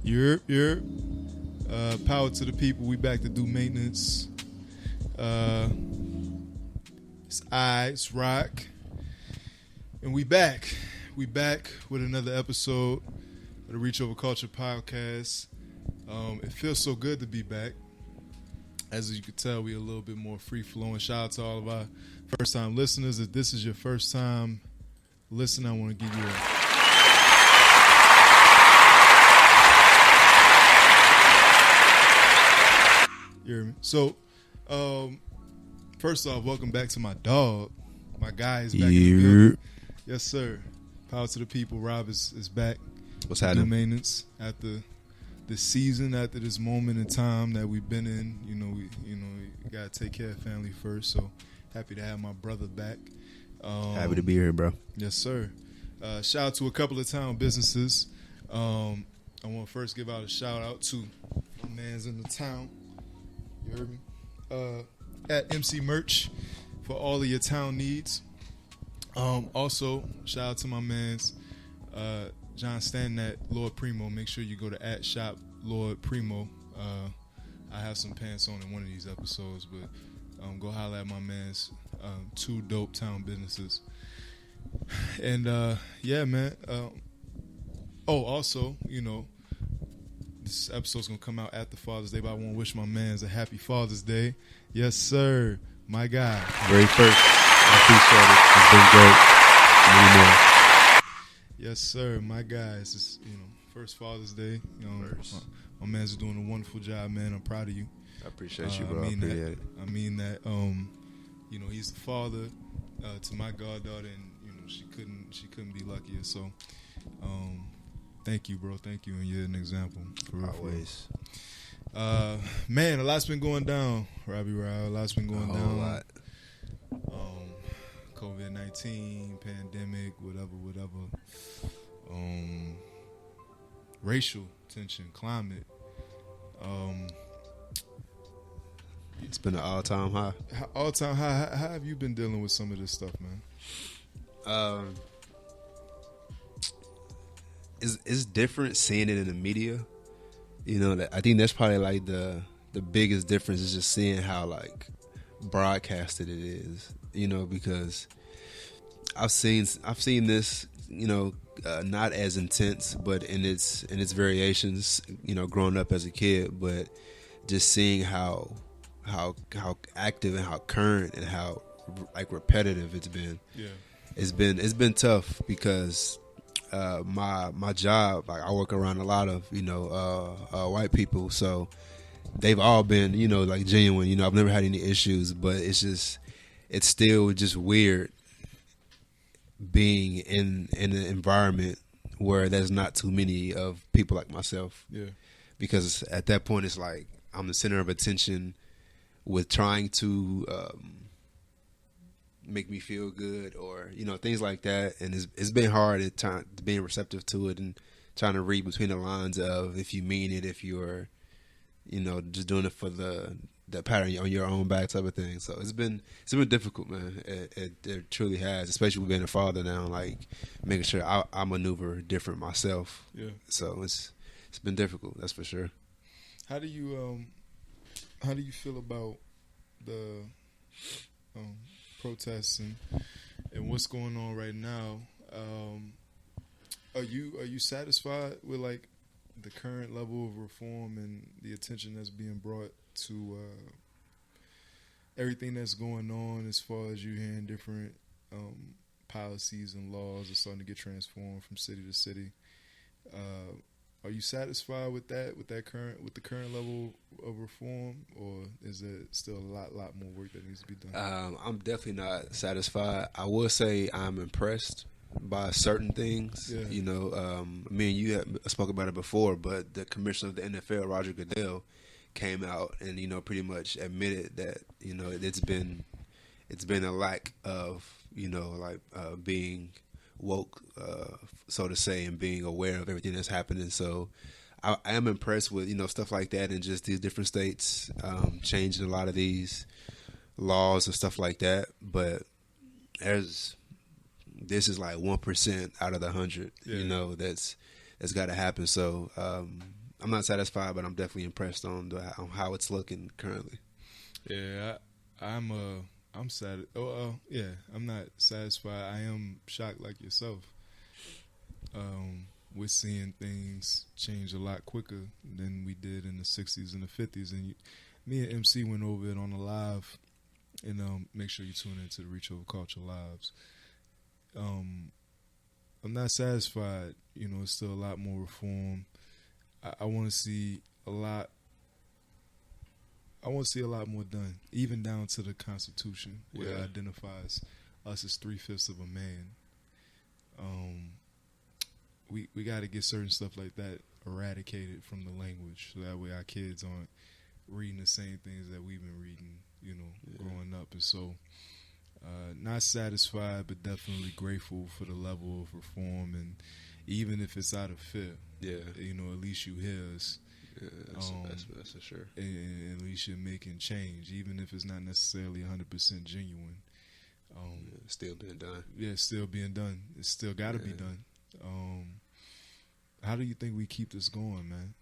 Yerp. Power to the people. We back to do maintenance. It's Rock. And we back. We back with another episode of the Reachoverculture podcast. It feels so good to be back. As you can tell, we're a little bit more free-flowing. Shout out to all of our first-time listeners. If this is your first time listening, I want to give you You hear me? So, first off, welcome back to my dog. My guy is back in the building. Yes, sir. Power to the people. Rob is back. What's happening? Do maintenance after this season, after this moment in time that we've been in. We gotta take care of family first. So happy to have my brother back. Happy to be here, bro. Yes, sir. Shout out to a couple of town businesses. I want to first give out a shout out to my man's in the town. You heard me? At MC Merch for all of your town needs. Also, shout out to my man's John Stanton at Lord Primo. Make sure you go to @shop Lord Primo. I have some pants on in one of these episodes, but go holler at my man's two dope town businesses. And yeah, man. Also, this episode's gonna come out after Father's Day, but I want to wish my man's a happy Father's Day. Yes, sir. My guy. Very first. I appreciate it. It's been great. Yes, sir. My guy. It's just, first Father's Day. My man's doing a wonderful job, man. I'm proud of you. I appreciate you, bro. I appreciate it. I mean that. He's the father to my goddaughter, and she couldn't be luckier. So, thank you, bro. Thank you, and you're an example. Always. Man, a lot's been going down, Robbie Rao. A lot's been going down. A lot. COVID-19, pandemic, whatever. Racial tension, climate. It's been an all-time high. All-time high. How have you been dealing with some of this stuff, man? It's different seeing it in the media. I think that's probably like the biggest difference is just seeing how like broadcasted it is. Because I've seen this, not as intense, but in its variations, growing up as a kid, but just seeing how active and how current and how like repetitive it's been. Yeah. It's been tough because my job, like I work around a lot of white people, so they've all been like genuine. I've never had any issues, but it's still just weird being in an environment where there's not too many of people like myself. Yeah. Because at that point it's like I'm the center of attention with trying to make me feel good or things like that, and it's been hard at times being receptive to it and trying to read between the lines of if you mean it, if you're just doing it for the pattern on your own back type of thing. So it's been difficult, man. It truly has, especially with being a father now, like making sure I maneuver different myself. Yeah. So it's been difficult, that's for sure. How do you feel about the protests and what's going on right now? Are you satisfied with like the current level of reform and the attention that's being brought to everything that's going on as far as you hearing different policies and laws are starting to get transformed from city to city? Are you satisfied with the current level of reform, or is there still a lot more work that needs to be done? I'm definitely not satisfied. I will say I'm impressed by certain things. Yeah. Me and you have spoke about it before, but the commissioner of the NFL, Roger Goodell, came out and pretty much admitted that it's been a lack of being woke, so to say, and being aware of everything that's happening. So I am impressed with stuff like that, and just these different states changing a lot of these laws and stuff like that. But this is like 1% out of the 100, yeah. That's got to happen. So I'm not satisfied, but I'm definitely impressed on how it's looking currently. Yeah, I'm sad. Yeah, I'm not satisfied. I am shocked like yourself. We're seeing things change a lot quicker than we did in the 60s and the 50s. And me and MC went over it on the live. And make sure you tune into the Reach Over Culture lives. I'm not satisfied. You know, it's still a lot more reform. I want to see a lot. I want to see a lot more done, even down to the Constitution, where it identifies us as 3/5 of a man. We got to get certain stuff like that eradicated from the language, so that way our kids aren't reading the same things that we've been reading, you know, growing up. And so, not satisfied, but definitely grateful for the level of reform, and even if it's out of fear, you know, at least you hear us. Yeah, that's for sure. And at least you're making change, even if it's not necessarily 100% genuine. It's still being done. Yeah, it's still being done. It's still got to be done. How do you think we keep this going, man?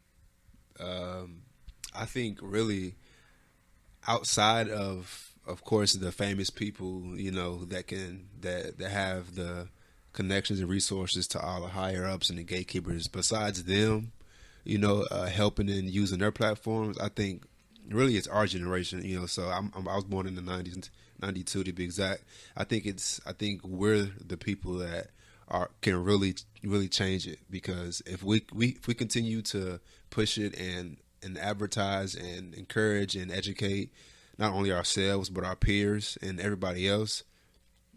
I think really outside of course, the famous people, you know, that have the connections and resources to all the higher ups and the gatekeepers. Besides them, you know, helping and using their platforms, I think really it's our generation. You know, so I was born in the 90s, 92 to be exact. I think we're the people that can really change it, because if we continue to push it and advertise and encourage and educate not only ourselves but our peers and everybody else,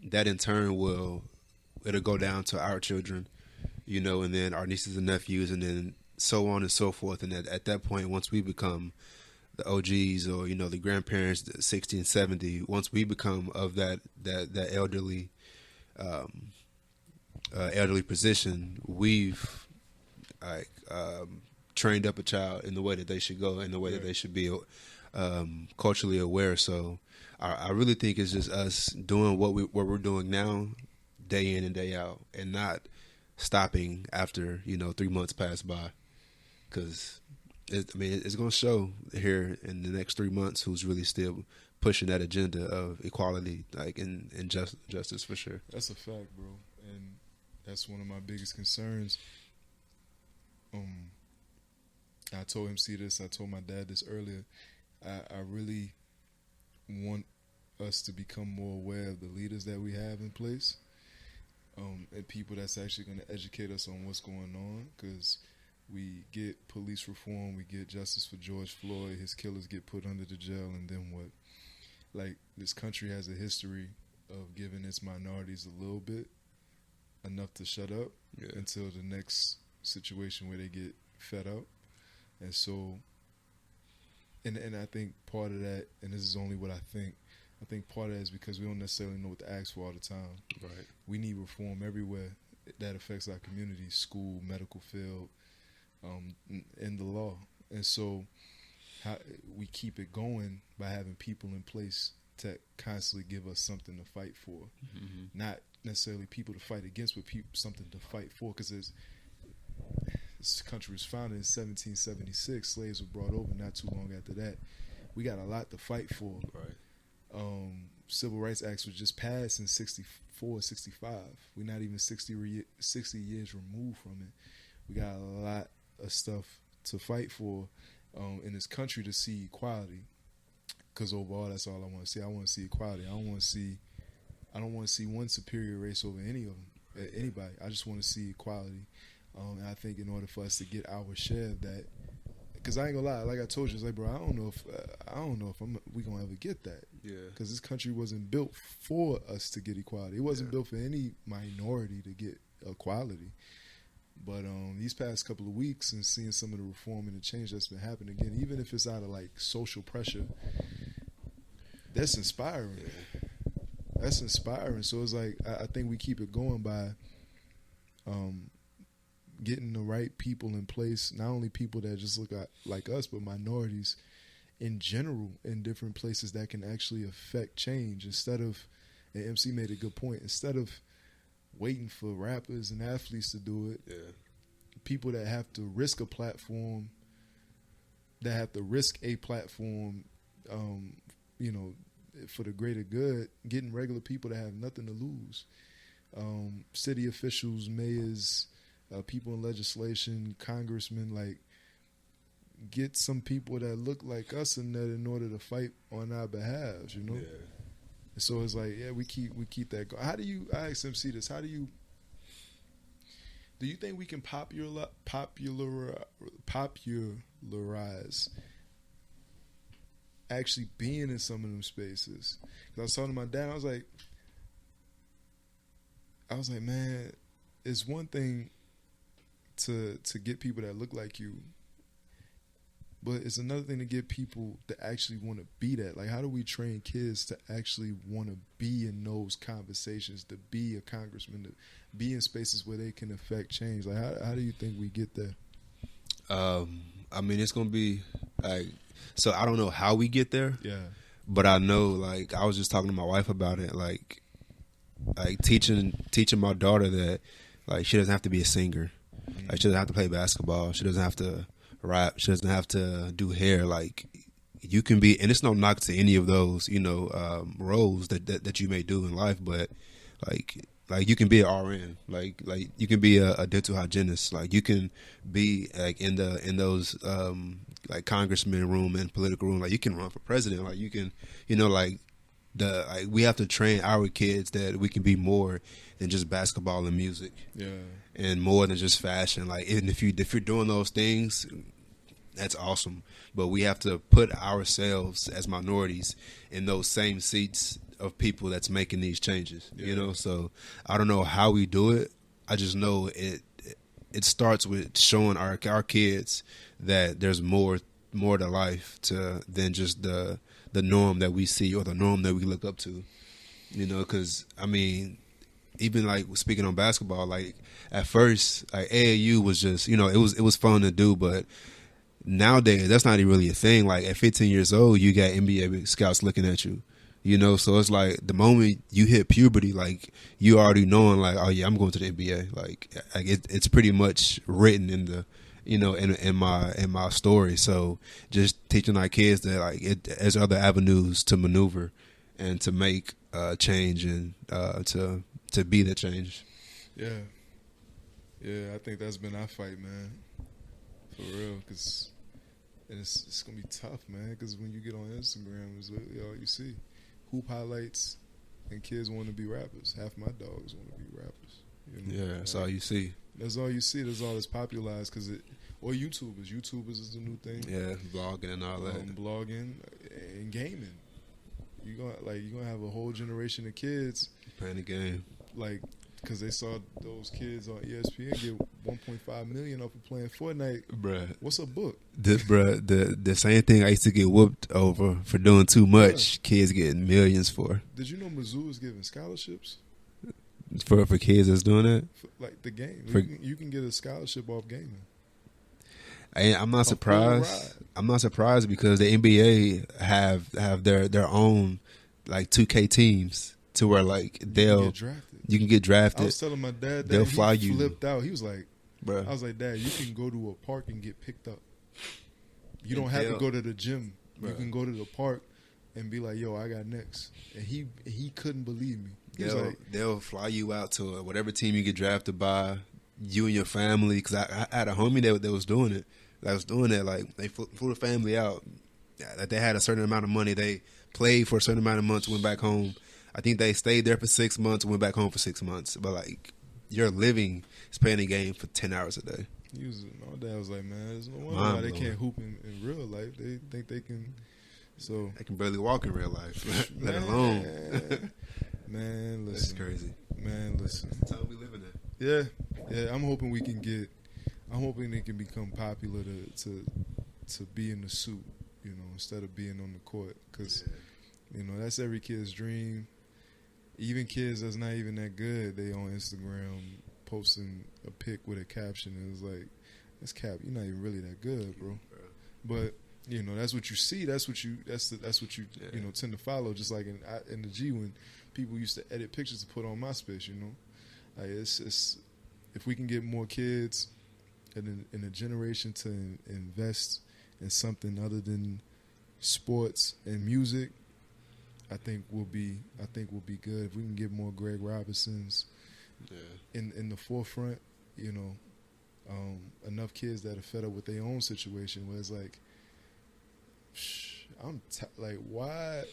that in turn it'll go down to our children, you know, and then our nieces and nephews, and then so on and so forth. And at that point, once we become the OGs, or, you know, the grandparents, the 60 and 70, once we become of that elderly position, we've trained up a child in the way that they should go, in the way that they should be culturally aware. So I really think it's just us doing what we're doing now, day in and day out, and not stopping after, you know, 3 months pass by, because it's going to show here in the next 3 months who's really still pushing that agenda of equality, like and justice for sure. That's a fact, bro, and that's one of my biggest concerns. I told MC this. I told my dad this earlier. I really want us to become more aware of the leaders that we have in place, and people that's actually going to educate us on what's going on, because we get police reform, we get justice for George Floyd, his killers get put under the jail, and then what? Like, this country has a history of giving its minorities a little bit, enough to shut up until the next situation where they get fed up. And so, and I think part of that, and this is only what I think part of that is because we don't necessarily know what to ask for all the time. Right. We need reform everywhere that affects our community: school, medical field, and the law. And so, how we keep it going by having people in place to constantly give us something to fight for, not necessarily people to fight against, but something to fight for. Because this country was founded in 1776. Slaves were brought over not too long after that. We got a lot to fight for. Right. Civil Rights Acts was just passed in 64, 65. We're not even 60 years removed from it. We got a lot of stuff to fight for in this country to see equality. Because overall, that's all I want to see. I want to see equality. I don't want to see one superior race over any of them, anybody. I just want to see equality. And I think in order for us to get our share of that, because I ain't gonna lie, like I told you, it's like, bro, I don't know if we gonna ever get that. Yeah. Because this country wasn't built for us to get equality. It wasn't built for any minority to get equality. But these past couple of weeks, and seeing some of the reform and the change that's been happening again, even if it's out of like social pressure, that's inspiring. Yeah. That's inspiring. So it's like I think we keep it going by getting the right people in place, not only people that just look like us, but minorities in general in different places that can actually affect change. Instead of, and MC made a good point, instead of waiting for rappers and athletes to do it, people that have to risk a platform that have to risk a platform, you know, for the greater good, getting regular people that have nothing to lose. City officials, mayors, people in legislation, congressmen, like, get some people that look like us in that in order to fight on our behalf, you know? Yeah. So it's like, yeah, we keep that going. How do you, I asked MC this, do you think we can popularize actually being in some of them spaces? Because I was talking to my dad, I was like, man, it's one thing to get people that look like you, but it's another thing to get people that actually want to be that. Like, how do we train kids to actually want to be in those conversations, to be a congressman, to be in spaces where they can affect change? Like, how do you think we get there? I mean, it's gonna be like, so I don't know how we get there. Yeah. But I know, like, I was just talking to my wife about it, like teaching my daughter that, like, she doesn't have to be a singer. Like, she doesn't have to play basketball. She doesn't have to rap. She doesn't have to do hair. Like, you can be, and it's no knock to any of those, you know, roles that you may do in life, but like you can be an RN, like you can be a dental hygienist, like you can be like in those like congressman room and political room, like you can run for president, like you can, you know, like we have to train our kids that we can be more than just basketball and music, and more than just fashion. Like, even if you're doing those things, that's awesome. But we have to put ourselves as minorities in those same seats of people that's making these changes. You know, so I don't know how we do it. I just know it starts with showing our kids that there's more to life than just the norm that we see or the norm that we look up to. You know, because I mean, even like speaking on basketball, like at first, like AAU was just, you know, it was fun to do, but nowadays that's not even really a thing. Like at 15 years old, you got NBA scouts looking at you. You know, so it's like the moment you hit puberty, like you already knowing, like, oh yeah, I'm going to the NBA. Like it's pretty much written in the, you know, in my story. So just teaching our kids that, like, there's other avenues to maneuver and to make change and to be the change. Yeah, I think that's been our fight, man, for real. Because it's gonna be tough, man. Because when you get on Instagram, it's literally all you see. Hoop highlights, and kids want to be rappers. Half my dogs want to be rappers. You know? Yeah, that's all you see. That's all you see. That's all that's popularized. Or YouTubers. YouTubers is the new thing. Yeah, blogging and all that. Blogging and gaming. You're gonna have a whole generation of kids playing the game. Like, because they saw those kids on ESPN get 1.5 million off of playing Fortnite. Bruh. What's a book? The same thing I used to get whooped over for doing too much, kids getting millions for. Did you know Mizzou is giving scholarships? For kids that's doing that? Like the game. You can get a scholarship off gaming. I'm not surprised. I'm not surprised because the NBA have their own like 2K teams to where like you can get drafted. I was telling my dad that they'll fly you. Flipped out. He was like, bruh. I was like, Dad, you can go to a park and get picked up. You don't have to go to the gym. Bruh. You can go to the park and be like, yo, I got next. And he couldn't believe me. They'll fly you out to whatever team you get drafted by, you and your family. Because I had a homie that was doing it. That was doing that. Like, they flew the family out. They had a certain amount of money. They played for a certain amount of months, went back home. I think they stayed there for 6 months, went back home for 6 months. But like, you're living is playing a game for 10 hours a day. My dad was like, man, there's no wonder why they can't hoop in real life. They think they can. So they can barely walk in real life, let alone. Man, listen. That's crazy. Man, listen. That's how we living it. Yeah. I'm hoping they can become popular to be in the suit, you know, instead of being on the court. Because, you know, that's every kid's dream. Even kids that's not even that good, they on Instagram posting a pic with a caption. And it's like, that's Cap. You're not even really that good, bro. But you know, that's what you see. That's what you you know, tend to follow. Just like in the G, when people used to edit pictures to put on MySpace. You know, like it's if we can get more kids in a generation to invest and something other than sports and music, I think will be good. If we can get more Greg Robinsons in the forefront, you know, enough kids that are fed up with their own situation where it's like, like, why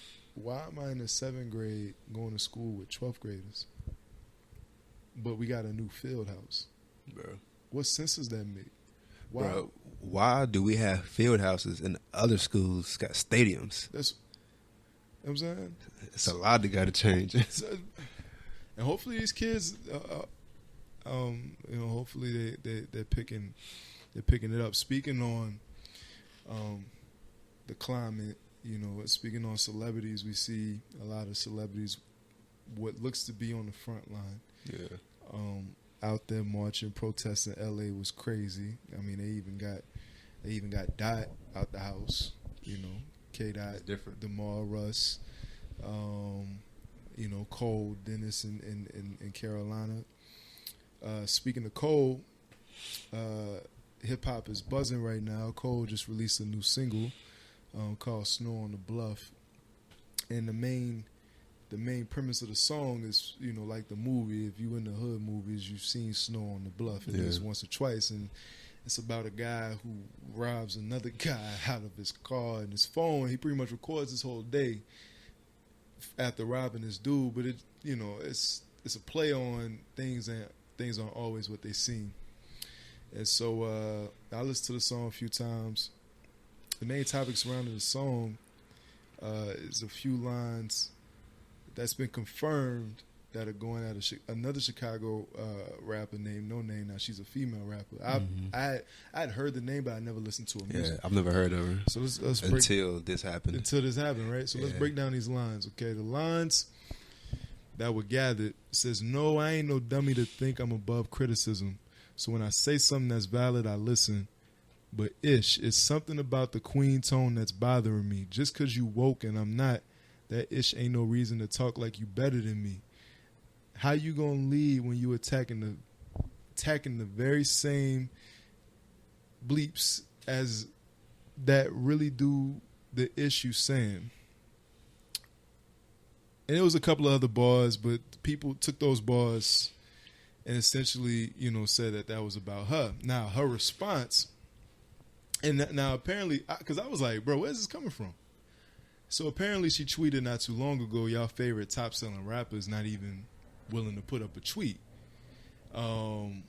am I in the 7th grade going to school with 12th graders, but we got a new field house? Bro, what sense does that make? Why? Bro, why do we have field houses and other schools got stadiums? That's, you know what I'm saying? It's a lot that got to change. And hopefully these kids, you know, hopefully they're picking it up. Speaking on the climate, you know, speaking on celebrities, we see a lot of celebrities, what looks to be on the front line. Yeah. Out there marching, protesting. LA was crazy. I mean, they even got Dot out the house. You know, K. Dot, different. DeMar, Russ, you know, Cole, Dennis, in Carolina. Speaking of Cole, hip hop is buzzing right now. Cole just released a new single called "Snow on the Bluff," and the main premise of the song is, you know, like the movie. If you in the hood movies, you've seen Snow on the Bluff at least once or twice, and it's about a guy who robs another guy out of his car and his phone. He pretty much records his whole day after robbing this dude, but it, you know, it's a play on things, and things aren't always what they seem. And so I listened to the song a few times. The main topic surrounding the song is a few lines that's been confirmed that are going at another Chicago rapper named Noname. Now, she's a female rapper. I'd heard the name, but I never listened to her music. Yeah, I've never heard of her. So let's until this happened. Right? So let's break down these lines, okay? The lines that were gathered says, "No, I ain't no dummy to think I'm above criticism. So when I say something that's valid, I listen. But ish, it's something about the queen tone that's bothering me. Just because you woke and I'm not, that ish ain't no reason to talk like you better than me. How you gonna lead when you attacking the very same bleeps as that really do the issue saying?" And it was a couple of other bars, but people took those bars and essentially, you know, said that was about her. Now, her response, and now apparently, because I was like, bro, where's this coming from? So apparently she tweeted not too long ago, y'all favorite top-selling rappers not even willing to put up a tweet. And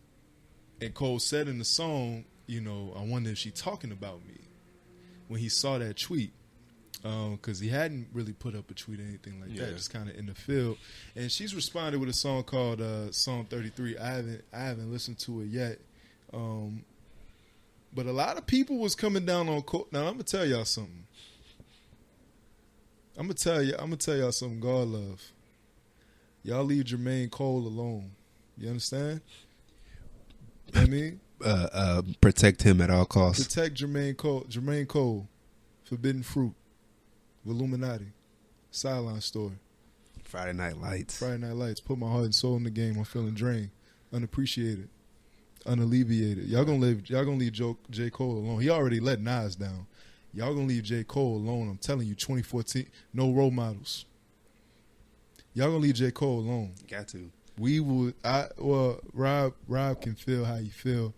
Cole said in the song, you know, I wonder if she talking about me when he saw that tweet. Because he hadn't really put up a tweet or anything like that, just kind of in the field. And she's responded with a song called Song 33. I haven't listened to it yet. But a lot of people was coming down on Cole. Now I'm gonna tell y'all something. I'm gonna tell y'all something God love. Y'all leave Jermaine Cole alone. You understand? You know what I mean? Protect him at all costs. Protect Jermaine Cole. Jermaine Cole. Forbidden Fruit. Illuminati. Sideline Story. Friday Night Lights. Put my heart and soul in the game. I'm feeling drained. Unappreciated. Unalleviated. Y'all gonna leave J. Cole alone. He already let Nas down. Y'all gonna leave J. Cole alone. I'm telling you, 2014, no role models. Y'all gonna leave J. Cole alone. Got to. We would. Rob can feel how you feel,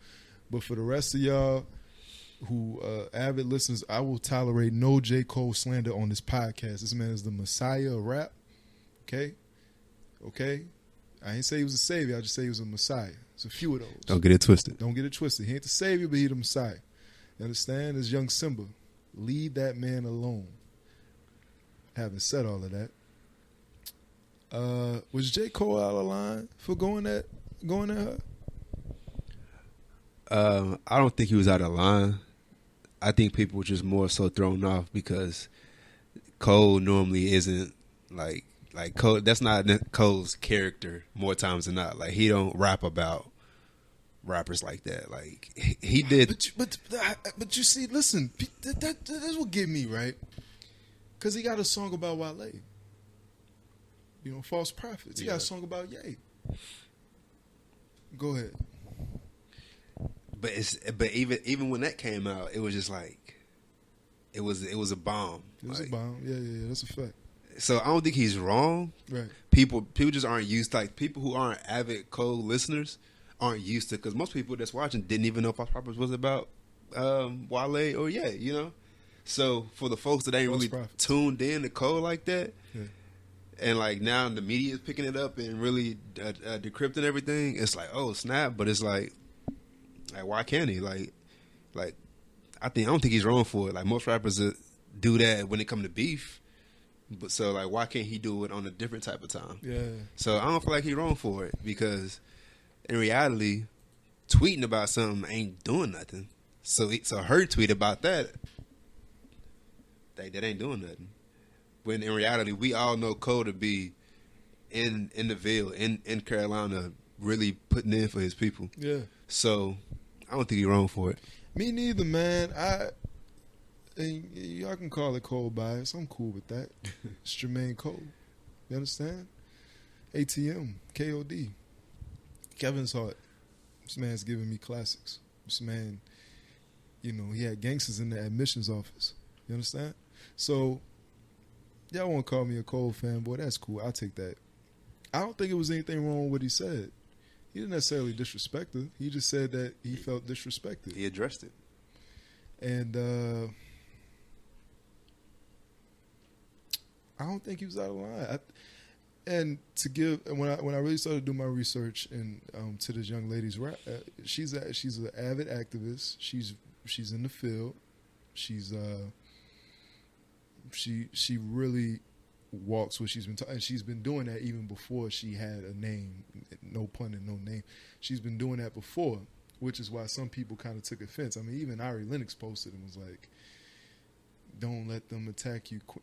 but for the rest of y'all who avid listeners, I will tolerate no J. Cole slander on this podcast. This man is the Messiah of rap. Okay. I ain't say he was a savior. I just say he was a Messiah. It's a few of those. Don't get it twisted. He ain't the savior, but he the Messiah. You understand? As young Simba, leave that man alone. Having said all of that, was J. Cole out of line for going at her? I don't think he was out of line. I think people were just more so thrown off because Cole normally isn't like Cole. That's not Cole's character more times than not. Like, he don't rap about rappers like that. Like, he did. But you see, listen, that's what get me, right? Because he got a song about Wale. You know, False Prophets. He got a song about Ye. Go ahead. But even when that came out, it was just like, it was a bomb. It was a bomb. Yeah. That's a fact. So I don't think he's wrong. Right. People just aren't used to, like, people who aren't avid Cole listeners aren't used to, because most people that's watching didn't even know False Prophets was about Wale or Ye, you know? So for the folks that ain't really tuned in to Cole like that, and like now the media is picking it up and really decrypting everything, it's like, oh snap! But it's like why can't he? Like I don't think he's wrong for it. Like most rappers do that when it come to beef, but so like why can't he do it on a different type of time? Yeah. So I don't feel like he's wrong for it, because in reality, tweeting about something ain't doing nothing. So her tweet about that ain't doing nothing. When in reality, we all know Cole to be in the Ville, in Carolina, really putting in for his people. Yeah. So I don't think he's wrong for it. Me neither, man. And y'all can call it Cole bias. I'm cool with that. It's Jermaine Cole. You understand? ATM, KOD, Kevin's Hart. This man's giving me classics. This man, you know, he had gangsters in the admissions office. You understand? So, y'all want to call me a Cole fanboy. That's cool. I'll take that. I don't think it was anything wrong with what he said. He didn't necessarily disrespect her. He just said that he felt disrespected. He addressed it. And I don't think he was out of line. And to give, when I really started doing my research and to this young lady's rap, she's an avid activist. She's in the field. She really walks what she's been talking, and she's been doing that even before she had a name. No pun and no name. She's been doing that before, which is why some people kind of took offense. I mean, even Ari Lennox posted and was like, "Don't let them attack you." All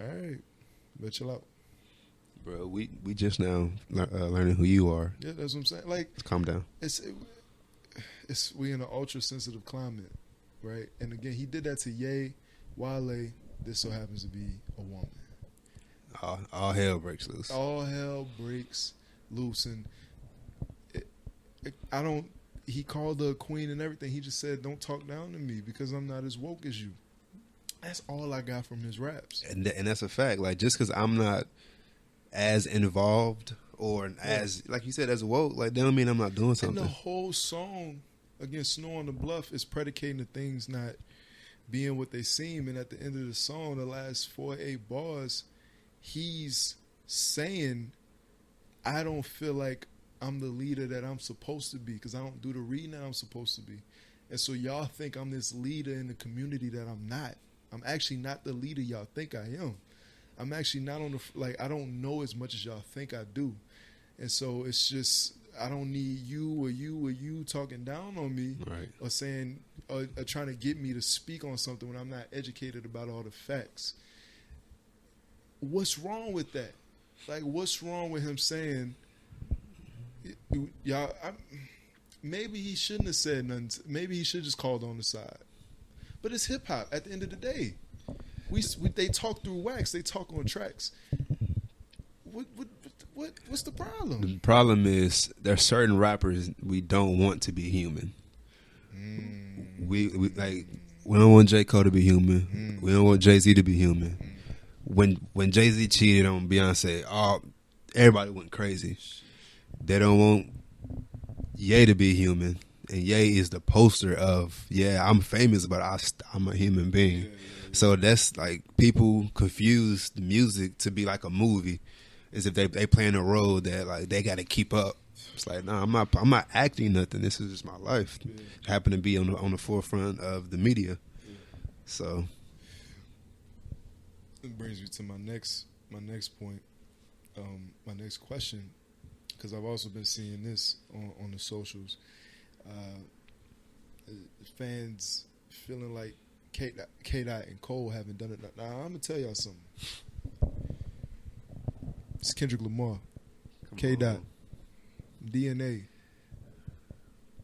right, but chill out, bro. We just now learning who you are. Yeah, that's what I'm saying. Like, let's calm down. It's we in an ultra sensitive climate, right? And again, he did that to Ye, Wale. This so happens to be a woman. All hell breaks loose. All hell breaks loose, and I don't. He called her a queen and everything. He just said, "Don't talk down to me because I'm not as woke as you." That's all I got from his raps, and that's a fact. Like, just because I'm not as involved or as, like you said, as woke, like that don't mean I'm not doing something. And the whole song against Snow on the Bluff is predicating the things not being what they seem, and at the end of the song, the last 4 or 8 bars, he's saying, I don't feel like I'm the leader that I'm supposed to be because I don't do the reading that I'm supposed to be. And so y'all think I'm this leader in the community that I'm not. I'm actually not the leader y'all think I am. I'm actually not on the, I don't know as much as y'all think I do. And so it's just, I don't need you or you talking down on me, right, or saying, or trying to get me to speak on something when I'm not educated about all the facts. What's wrong with that? Like, what's wrong with him saying, y'all, maybe he shouldn't have said nothing. Maybe he should just called on the side. But it's hip hop at the end of the day. They talk through wax. They talk on tracks. What's the problem? The problem is there's certain rappers we don't want to be human. We don't want J.Cole to be human. We don't want Jay-Z to be human. When Jay-Z cheated on Beyonce, everybody went crazy. They don't want Ye to be human, and Ye is the poster of, I'm famous, but I'm a human being. So that's like, people confuse the music to be like a movie, as if they playing a role that like they got to keep up. It's like, no, I'm not acting nothing. This is just my life. I happen to be on the forefront of the media. So it brings me to my next point, my next question, because I've also been seeing this on the socials. Fans feeling like K-Dot and Cole haven't done it. Now I'm gonna tell y'all something. It's Kendrick Lamar, K-Dot, DNA,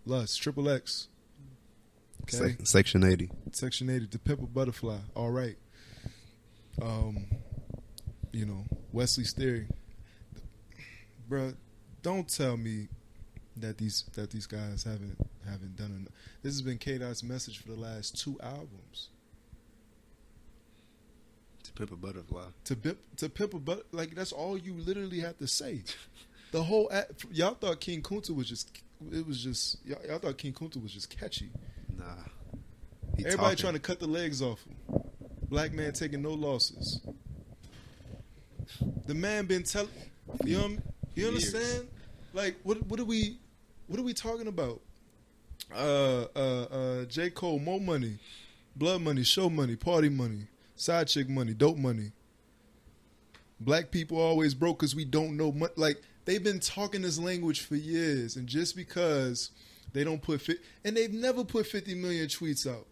Lust, Triple X, okay? Section 80, To Pimp a Butterfly. All right. Wesley's Theory. Bruh, don't tell me that these guys haven't done enough. This has been K-Dot's message for the last 2 albums. pimp a butterfly. To pimp a but like that's all you literally have to say. The whole y'all thought King Kunta was just y'all thought King Kunta was just catchy. Nah. Everybody trying to cut the legs off him. Black man taking no losses. The man been telling you understand? Like what are we talking about? J.Cole, more money, blood money, show money, party money, side chick money, dope money. Black people always broke because we don't know much. Like they've been talking this language for years, and just because they don't and they've never put 50 million tweets out.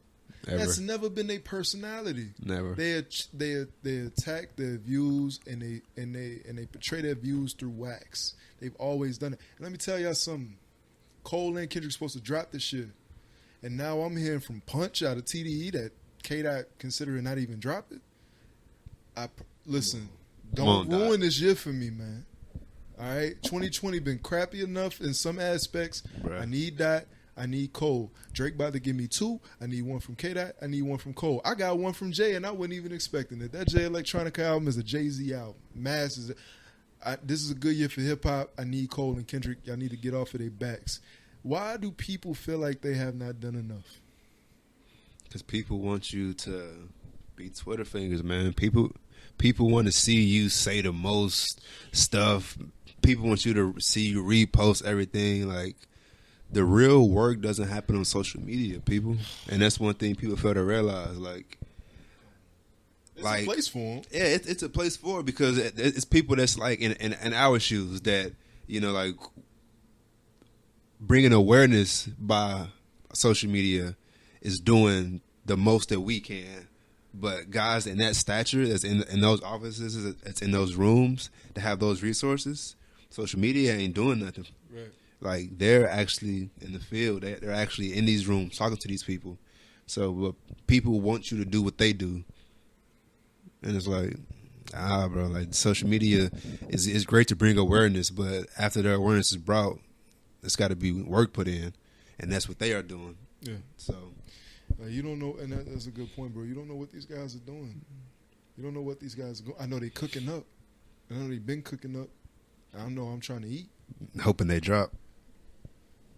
Ever. That's never been their personality. Never. They attack their views and they portray their views through wax. They've always done it. And let me tell y'all something. Cole and Kendrick supposed to drop this shit, and now I'm hearing from Punch out of TDE that K-Dot considering not even drop it. Listen, don't ruin this year for me, man. All right, 2020 been crappy enough in some aspects. Right. I need that. I need Cole. Drake about to give me 2. I need one from K-Dot. I need one from Cole. I got one from Jay, and I wasn't even expecting it. That Jay Electronica album is a Jay-Z album. This is a good year for hip-hop. I need Cole and Kendrick. Y'all need to get off of their backs. Why do people feel like they have not done enough? Because people want you to be Twitter fingers, man. People want to see you say the most stuff. People want you to see you repost everything. Like, the real work doesn't happen on social media, people. And that's one thing people fail to realize. Like, it's a place for them. Yeah, it's a place for it because it's people that's like in our shoes that, you know, like bringing awareness by social media is doing the most that we can. But guys in that stature, that's in those offices, that's in those rooms, to have those resources, social media ain't doing nothing. Right. Like, they're actually in the field. They're actually in these rooms talking to these people. So people want you to do what they do. And it's like, bro, like, social media is great to bring awareness, but after the awareness is brought, it's got to be work put in. And that's what they are doing. Yeah. So you don't know, and that's a good point, bro. You don't know what these guys are doing. You don't know what these guys are going. I know they cooking up. I know they've been cooking up. I know I'm trying to eat. Hoping they drop.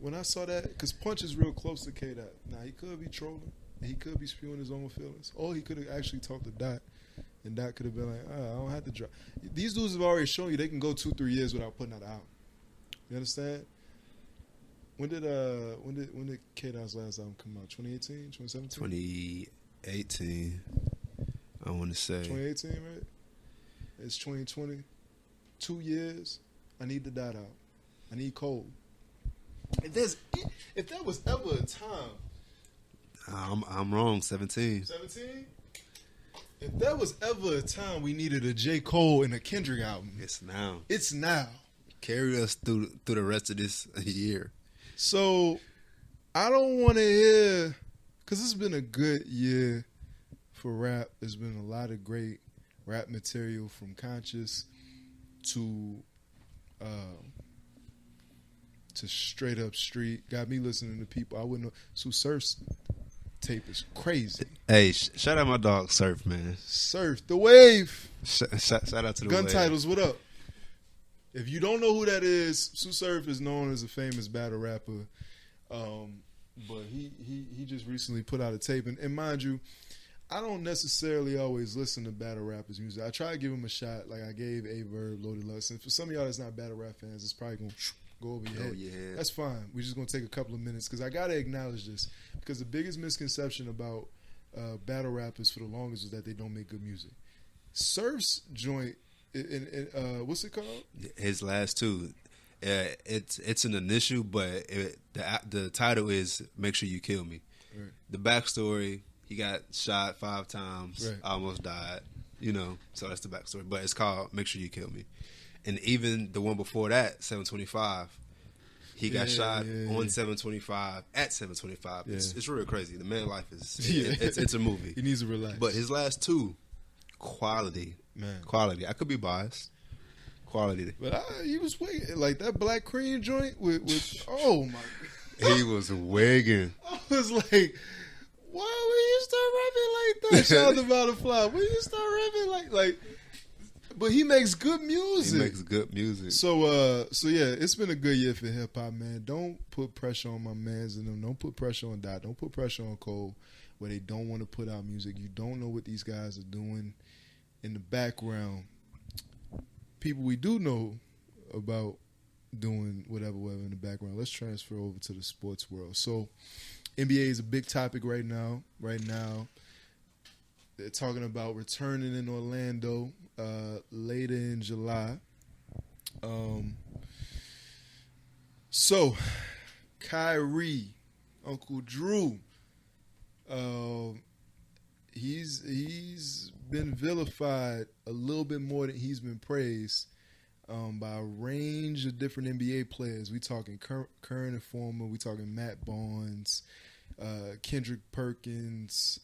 When I saw that, because Punch is real close to K-Dot. Now, he could be trolling, and he could be spewing his own feelings. Or he could have actually talked to Dot, and Dot could have been like, I don't have to drop. These dudes have already shown you they can go 2-3 years without putting out an album. You understand? When did K-Dot's last album come out? 2018? 2017? 2018, I want to say. 2018, right? It's 2020. 2 years, I need the Dot out. I need Cole. If that was ever a time, I'm wrong. 17. 17. If that was ever a time we needed a J. Cole and a Kendrick album, it's now. It's now. Carry us through the rest of this year. So I don't want to hear, because it's been a good year for rap. There's been a lot of great rap material from Conscious to straight up street. Got me listening to people I wouldn't know. Sue Surf's tape is crazy. Hey, shout out my dog Surf, man. Surf, the wave. Shout out to the Gun wave. Titles, what up? If you don't know who that is, Sue Surf is known as a famous battle rapper. But he just recently put out a tape. And mind you, I don't necessarily always listen to battle rappers' music. I try to give them a shot. Like I gave A-Verb, Loaded Lux. And for some of y'all that's not battle rap fans, it's probably going to go over your head. Yeah. That's fine. We're just going to take a couple of minutes because I got to acknowledge this. Because the biggest misconception about battle rappers for the longest was that they don't make good music. Surf's joint, what's it called? His last two. It's an initial, but the title is "Make Sure You Kill Me." Right. The backstory: he got shot 5 times, right. Almost died. You know, so that's the backstory. But it's called "Make Sure You Kill Me." And even the one before that, 725, he got shot on 725 at 725. Yeah. It's real crazy. The man's life is it's a movie. He needs to relax. But his last two, quality, man, quality. I could be biased. Quality. But he was waiting. Like that Black Cream joint with oh my God. He was wigging. I was like, why would you start rapping like Shout out to Butterfly. When you start rapping like, but he makes good music. He makes good music. So yeah, it's been a good year for hip hop, man. Don't put pressure on my mans and them. Don't put pressure on Dot. Don't put pressure on Cole where they don't want to put out music. You don't know what these guys are doing in the background. People we do know about doing whatever in the background. Let's transfer over to the sports world. So NBA is a big topic right now. Right now, they're talking about returning in Orlando later in July. So Kyrie, Uncle Drew, he's been vilified a little bit more than he's been praised by a range of different NBA players. We talking current and former. We talking Matt Barnes, Kendrick Perkins,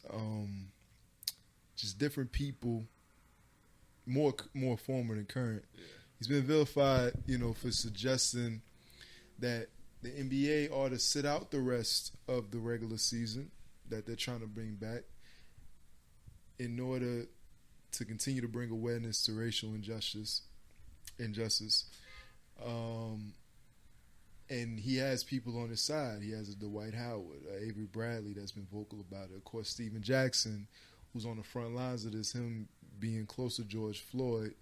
just different people, more former than current. Yeah. He's been vilified, for suggesting that the NBA ought to sit out the rest of the regular season that they're trying to bring back in order to continue to bring awareness to racial injustice. And he has people on his side. He has a Dwight Howard, Avery Bradley that's been vocal about it. Of course, Steven Jackson, who's on the front lines of this, him being close to George Floyd,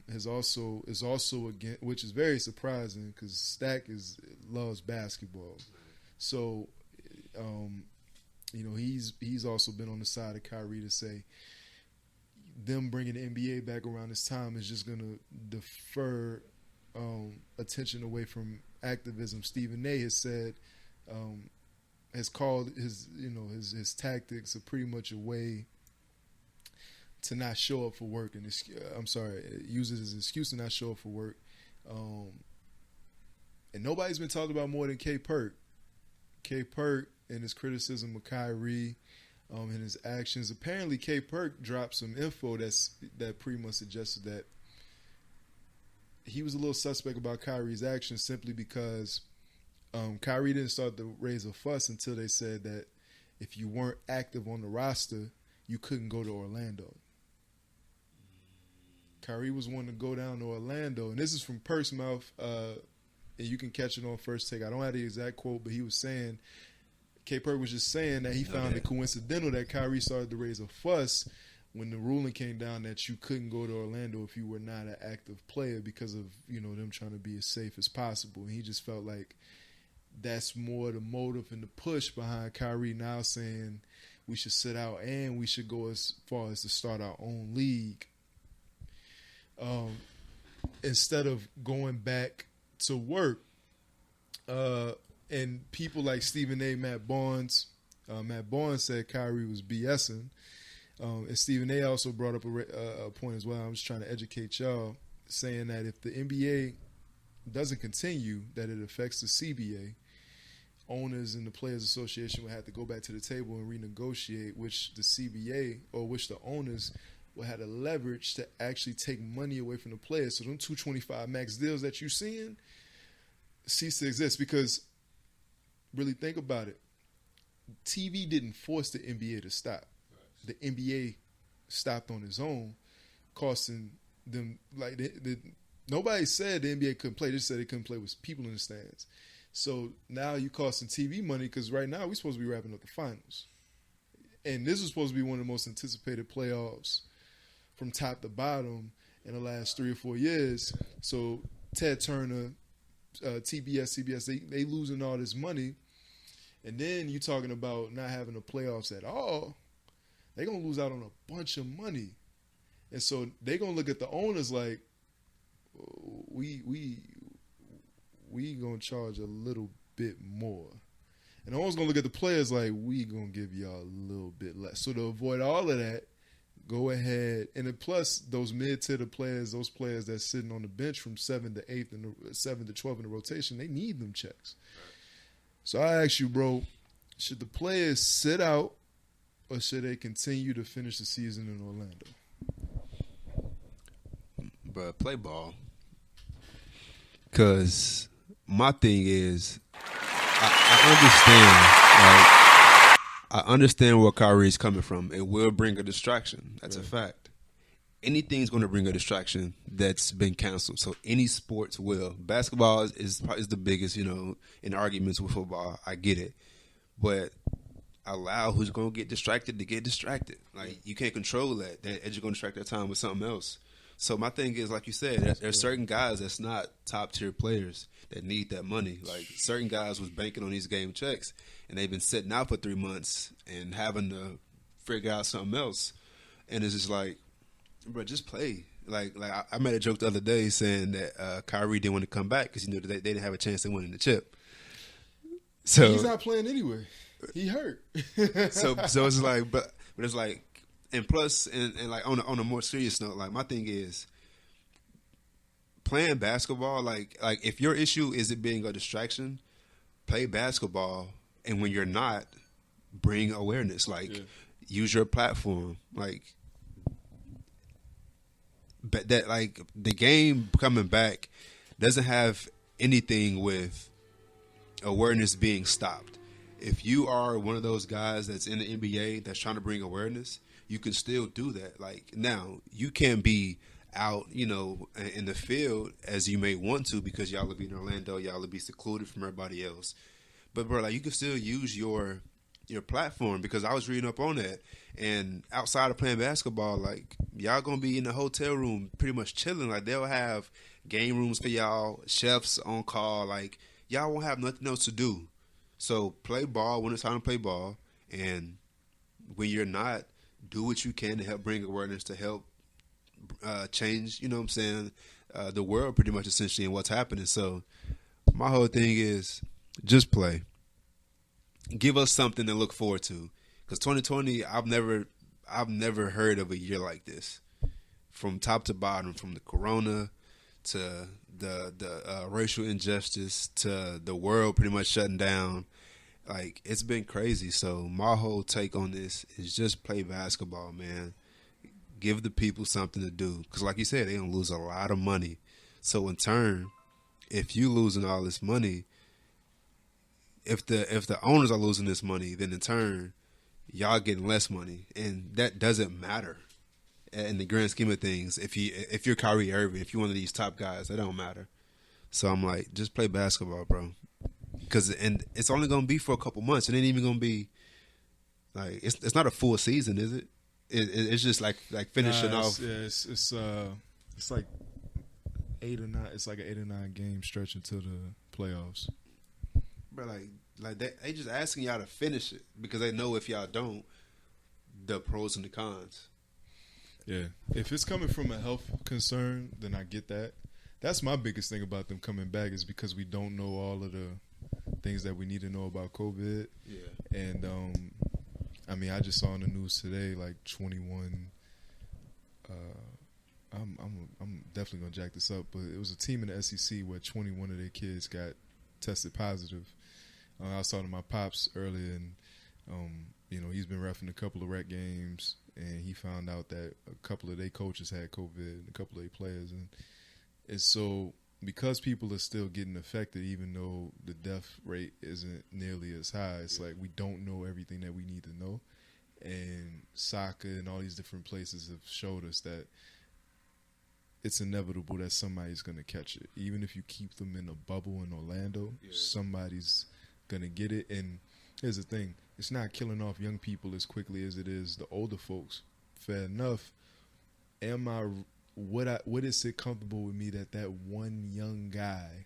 is also again, which is very surprising because Stack loves basketball. So, he's also been on the side of Kyrie to say them bringing the NBA back around this time is just going to defer attention away from activism. Stephen A. has said, has called his tactics are pretty much a way to not show up for work, and use it as an excuse to not show up for work. And nobody's been talked about more than Kaep. Kaep and his criticism of Kyrie and his actions. Apparently, Kaep dropped some info that pretty much suggested that he was a little suspect about Kyrie's actions simply because Kyrie didn't start to raise a fuss until they said that if you weren't active on the roster, you couldn't go to Orlando. Kyrie was wanting to go down to Orlando, and this is from Perk's mouth, and you can catch it on First Take. I don't have the exact quote, but he was saying, Kaep was just saying that he found it coincidental that Kyrie started to raise a fuss when the ruling came down that you couldn't go to Orlando if you were not an active player because of, them trying to be as safe as possible. And he just felt like that's more the motive and the push behind Kyrie now saying we should sit out and we should go as far as to start our own league. Instead of going back to work. And people like Stephen A. Matt Barnes said Kyrie was BSing. And Stephen A. also brought up a point as well. I'm just trying to educate y'all, saying that if the NBA doesn't continue, that it affects the CBA. Owners and the Players Association would have to go back to the table and renegotiate, which the CBA or which the owners will have the leverage to actually take money away from the players. So them 225 max deals that you're seeing cease to exist because really think about it. TV didn't force the NBA to stop. The NBA stopped on its own, costing them nobody said the NBA couldn't play. They just said they couldn't play with people in the stands. So now you costing TV money because right now we're supposed to be wrapping up the finals. And this is supposed to be one of the most anticipated playoffs from top to bottom in the last 3 or 4 years. So Ted Turner, TBS, CBS, they losing all this money. And then you're talking about not having the playoffs at all. They're going to lose out on a bunch of money. And so they're going to look at the owners like, we going to charge a little bit more. And the owners going to look at the players like, we going to give y'all a little bit less. So to avoid all of that, go ahead. And then plus those mid-tier players, those players that's sitting on the bench from 7 to 8 and 7 to 12 in the rotation, they need them checks. So I ask you, bro, should the players sit out or should they continue to finish the season in Orlando? But play ball. Because my thing is, I understand, right? I understand where Kyrie's coming from. It will bring a distraction. That's a fact. Anything's going to bring a distraction that's been canceled. So any sports will. Basketball is the biggest, in arguments with football. I get it. But allow who's going to get distracted to get distracted. Like, you can't control that. They're just going to distract their time with something else. So my thing is, like you said, there's certain guys that's not top-tier players that need that money. Like, certain guys was banking on these game checks, and they've been sitting out for 3 months and having to figure out something else. And it's just like, bro, just play. Like I made a joke the other day saying that Kyrie didn't want to come back because he knew that they didn't have a chance of winning the chip. So he's not playing anyway. He hurt. so it's like, but it's like, and plus, and like on a more serious note, like my thing is playing basketball. Like if your issue is it being a distraction, play basketball, and when you're not, bring awareness. Like use your platform. Like. But that, like, the game coming back doesn't have anything with awareness being stopped. If you are one of those guys that's in the NBA that's trying to bring awareness, you can still do that. Like, now, you can't be out, in the field as you may want to because y'all will be in Orlando, y'all will be secluded from everybody else. But, bro, like, you can still use your platform because I was reading up on that. And outside of playing basketball, like, y'all going to be in the hotel room pretty much chilling. Like, they'll have game rooms for y'all, chefs on call. Like, y'all won't have nothing else to do. So play ball when it's time to play ball. And when you're not, do what you can to help bring awareness, to help change, the world pretty much essentially and what's happening. So my whole thing is just play. Give us something to look forward to. Because 2020, I've never heard of a year like this, from top to bottom, from the corona to the racial injustice to the world pretty much shutting down. Like, it's been crazy. So my whole take on this is just play basketball, man. Give the people something to do. Because like you said, they're going to lose a lot of money. So in turn, if you losing all this money, if the owners are losing this money, then in turn, y'all getting less money, and that doesn't matter in the grand scheme of things. If you're Kyrie Irving, if you're one of these top guys, that don't matter. So I'm like, just play basketball, bro, and it's only gonna be for a couple months. It ain't even gonna be like it's not a full season, is it? It's just like finishing off. Yeah, it's like 8 or 9. It's like an 8 or 9 game stretch until the playoffs. But like they just asking y'all to finish it because they know if y'all don't, the pros and the cons. Yeah, if it's coming from a health concern, then I get that. That's my biggest thing about them coming back is because we don't know all of the things that we need to know about COVID. Yeah, and I mean, I just saw in the news today like 21. I'm definitely gonna jack this up, but it was a team in the SEC where 21 of their kids got tested positive. I was talking to my pops earlier, and he's been reffing a couple of rec games, and he found out that a couple of their coaches had COVID, and a couple of their players, and it's so because people are still getting affected, even though the death rate isn't nearly as high. It's like we don't know everything that we need to know, and soccer and all these different places have showed us that it's inevitable that somebody's going to catch it. Even if you keep them in a bubble in Orlando, somebody's going to get it. And here's the thing. It's not killing off young people as quickly as it is the older folks. Fair enough. What is it comfortable with me that one young guy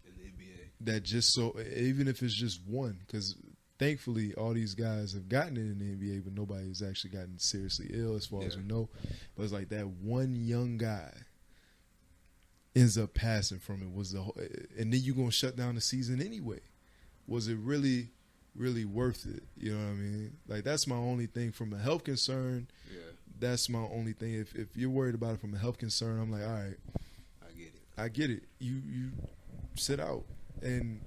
in the NBA that even if it's just one, because thankfully all these guys have gotten it in the NBA, but nobody's actually gotten seriously ill as far as we know. But it's like that one young guy ends up passing from it. And then you're gonna shut down the season anyway. Was it really, really worth it? You know what I mean? Like, that's my only thing from a health concern. Yeah. That's my only thing. If you're worried about it from a health concern, I'm like, all right, I get it. You sit out, and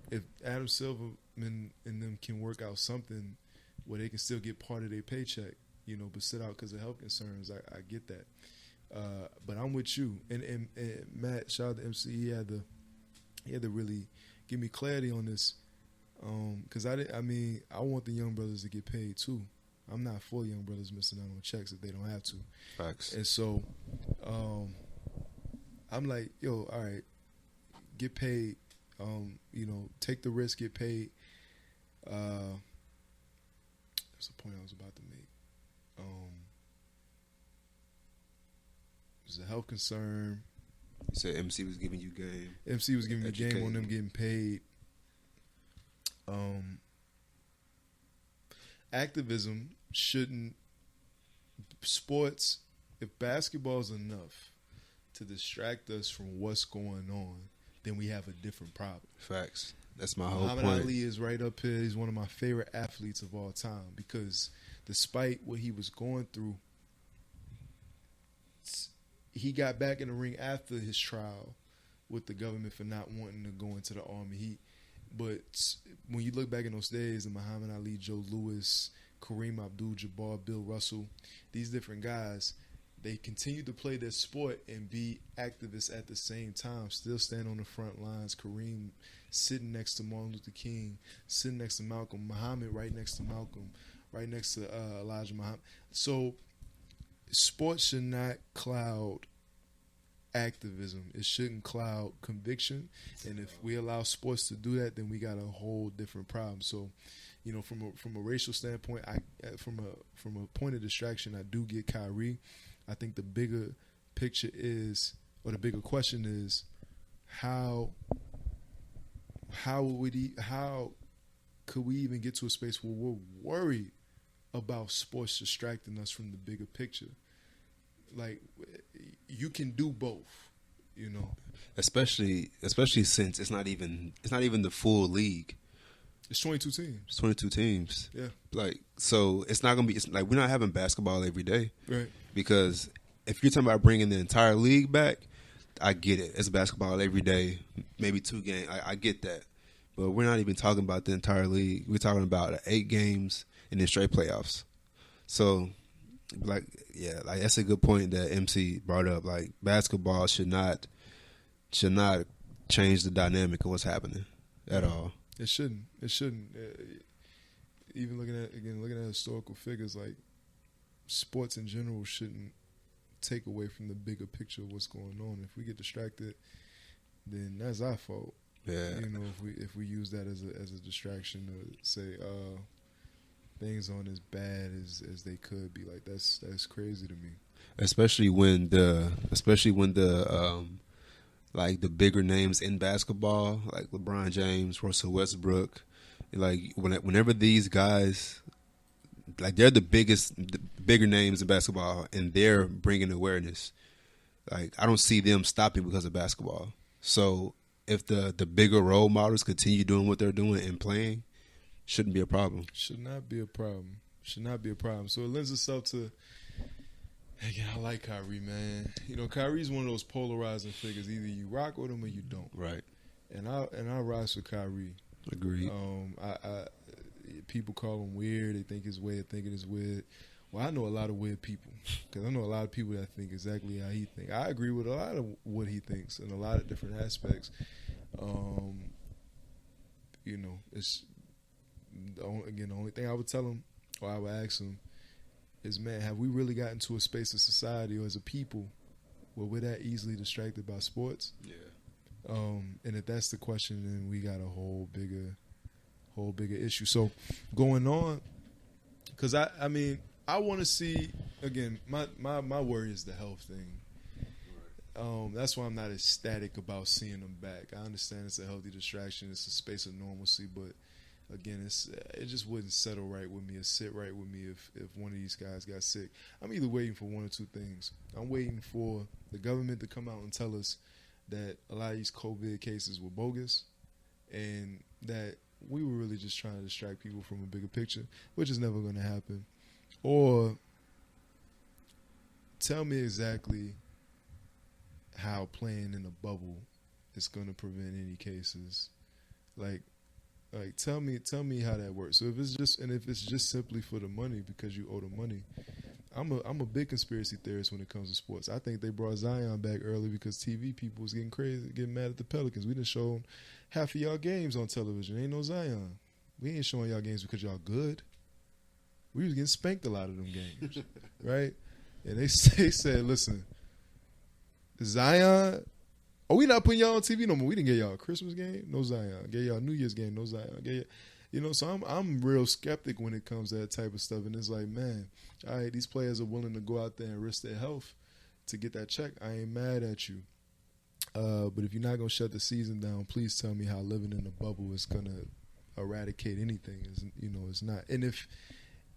if Adam Silver and them can work out something where they can still get part of their paycheck, but sit out because of health concerns, I get that. But I'm with you, and Matt, shout out to MC. He had to really give me clarity on this. Because I want the young brothers to get paid too. I'm not for young brothers missing out on checks if they don't have to. Facts. And so, I'm like, yo, all right, get paid. Take the risk, get paid. That's the point I was about to make. It was a health concern. You said MC was giving you game. MC was giving me game on them getting paid. Activism shouldn't. Sports, if basketball is enough to distract us from what's going on, then we have a different problem. Facts. That's my whole Muhammad point. Ali is right up here. He's one of my favorite athletes of all time because despite what he was going through, he got back in the ring after his trial with the government for not wanting to go into the army. But when you look back in those days, the Muhammad Ali, Joe Louis, Kareem Abdul-Jabbar, Bill Russell, these different guys, they continued to play their sport and be activists at the same time, still stand on the front lines. Kareem sitting next to Martin Luther King, sitting next to Malcolm, Muhammad right next to Malcolm, right next to Elijah Muhammad. So sports should not cloud activism. It shouldn't cloud conviction. And if we allow sports to do that, then we got a whole different problem. So, from a racial standpoint, from a point of distraction, I do get Kyrie. I think the bigger picture is, or the bigger question is, how could we even get to a space where we're worried about sports distracting us from the bigger picture? Like, you can do both, Especially since it's not even the full league. It's 22 teams. It's 22 teams. Yeah. Like, so it's not gonna be. It's like we're not having basketball every day, right? Because if you're talking about bringing the entire league back, I get it. It's basketball every day, maybe 2 games. I get that, but we're not even talking about the entire league. We're talking about 8 games and then straight playoffs. So, that's a good point that MC brought up. Like, basketball should not change the dynamic of what's happening at all. It shouldn't. Even looking at historical figures, like sports in general shouldn't take away from the bigger picture of what's going on. If we get distracted, then that's our fault. Yeah. If we use that as a distraction to say things aren't as bad as they could be, like that's crazy to me. Especially when the like the bigger names in basketball, like LeBron James, Russell Westbrook, like whenever these guys, like they're the bigger names in basketball, and they're bringing awareness. Like, I don't see them stopping because of basketball. So if the bigger role models continue doing what they're doing and playing, shouldn't be a problem. Should not be a problem. So it lends itself to. Again, I like Kyrie, man. Kyrie's one of those polarizing figures. Either you rock with him or you don't. Right. And I rise with Kyrie. Agreed. People call him weird. They think his way of thinking is weird. Well, I know a lot of weird people because I know a lot of people that think exactly how he thinks. I agree with a lot of what he thinks in a lot of different aspects. It's the only thing I would tell him, or I would ask him, is, man, have we really gotten to a space of society or as a people where we're that easily distracted by sports? Yeah. And if that's the question, then we got a whole bigger issue. So going on, because I want to see, again, my worry is the health thing. That's why I'm not ecstatic about seeing them back. I understand it's a healthy distraction. It's a space of normalcy, but again, it just wouldn't settle right with me or sit right with me if one of these guys got sick. I'm either waiting for one or two things. I'm waiting for the government to come out and tell us that a lot of these COVID cases were bogus and that we were really just trying to distract people from a bigger picture, which is never going to happen. Or tell me exactly how playing in a bubble is going to prevent any cases. Like tell me how that works. So if it's just simply for the money because you owe the money, I'm a big conspiracy theorist when it comes to sports. I think they brought Zion back early because TV people was getting crazy, getting mad at the Pelicans. We done showed half of y'all games on television. Ain't no Zion. We ain't showing y'all games because y'all good. We was getting spanked a lot of them games, right? And they said, listen, Zion, are we not putting y'all on TV no more? We didn't get y'all a Christmas game, no Zion. Get y'all a New Year's game, no Zion. So I'm real skeptic when it comes to that type of stuff. And it's like, man, all right, these players are willing to go out there and risk their health to get that check. I ain't mad at you. But if you're not going to shut the season down, please tell me how living in a bubble is going to eradicate anything. It's not. And if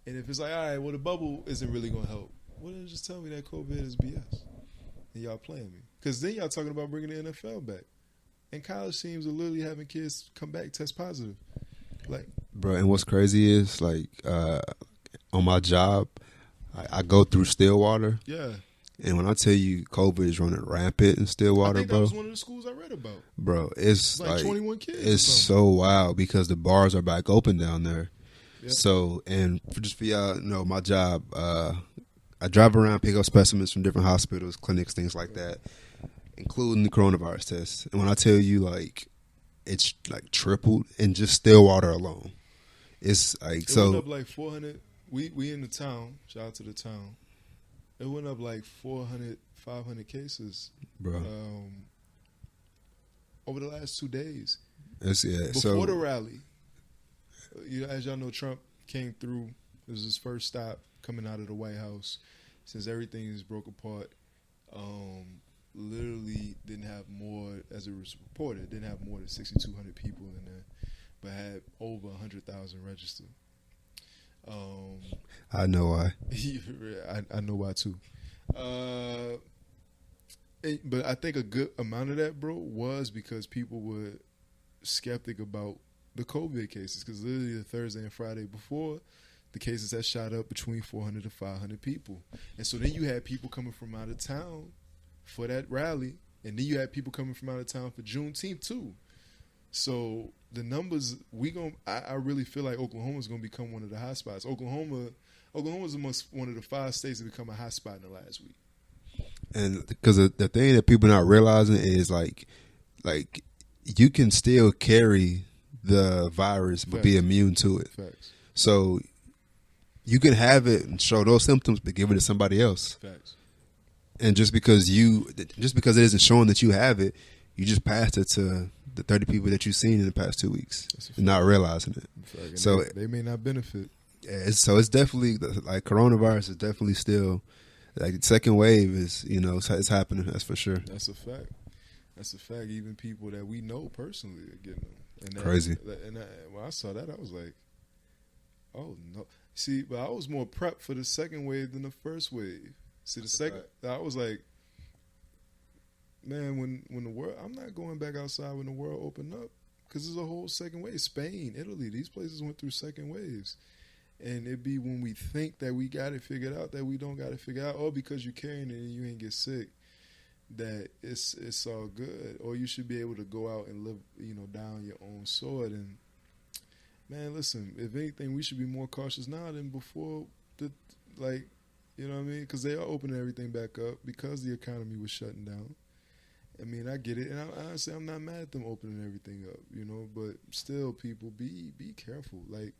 it's like, all right, well, the bubble isn't really going to help, well, then just tell me that COVID is BS. And y'all playing me. Because then y'all talking about bringing the NFL back. And college teams are literally having kids come back test positive. Like, bro, and what's crazy is, like, on my job, I go through Stillwater. Yeah. And when I tell you COVID is running rampant in Stillwater, I think bro. that was one of the schools I read about. Bro, it's like 21 kids. It's so wild because the bars are back open down there. Yep. So, and for y'all know, my job, I drive around, pick up specimens from different hospitals, clinics, things like that, including the coronavirus test. And when I tell you, like, it's like tripled in just Stillwater alone. It's like, it so. Went up like 400. We in the town. Shout out to the town. It went up like 400, 500 cases, bro, over the last 2 days. Before the rally, as y'all know, Trump came through. It was his first stop coming out of the White House since everything is broke apart. Literally didn't have more, as it was reported, didn't have more than 6,200 people in there, but had over 100,000 registered. I know why. I know why too. But I think a good amount of that, bro, was because people were skeptic about the COVID cases. Because literally the Thursday and Friday before, the cases had shot up between 400 to 500 people. And so then you had people coming from out of town for that rally. And then you had people coming from out of town for Juneteenth too. So the numbers, I really feel like Oklahoma's going to become one of the hot spots. Oklahoma's amongst one of the 5 states that become a hot spot in the last week. And because the thing that people not realizing is like you can still carry the virus but be immune to it. Facts. So you can have it and show those symptoms but give it to somebody else. Facts. And just because it isn't showing that you have it, you just passed it to the 30 people that you've seen in the past 2 weeks and not realizing it. So they may not benefit. Yeah, so it's definitely like coronavirus is definitely still like the second wave is, it's happening. That's for sure. That's a fact. Even people that we know personally are getting them. And crazy. When I saw that, I was like, oh no. See, but I was more prepped for the second wave than the first wave. See, I was like, man, when the world, I'm not going back outside when the world opened up because there's a whole second wave. Spain, Italy, these places went through second waves. And it be when we think that we got it figured out that we don't got it figured out, or because you're carrying it and you ain't get sick, that it's all good. Or you should be able to go out and live, down your own sword. And man, listen, if anything, we should be more cautious now than before. You know what I mean? Because they are opening everything back up because the economy was shutting down. I mean, I get it, and honestly, I'm not mad at them opening everything up, But still, people, be careful. Like,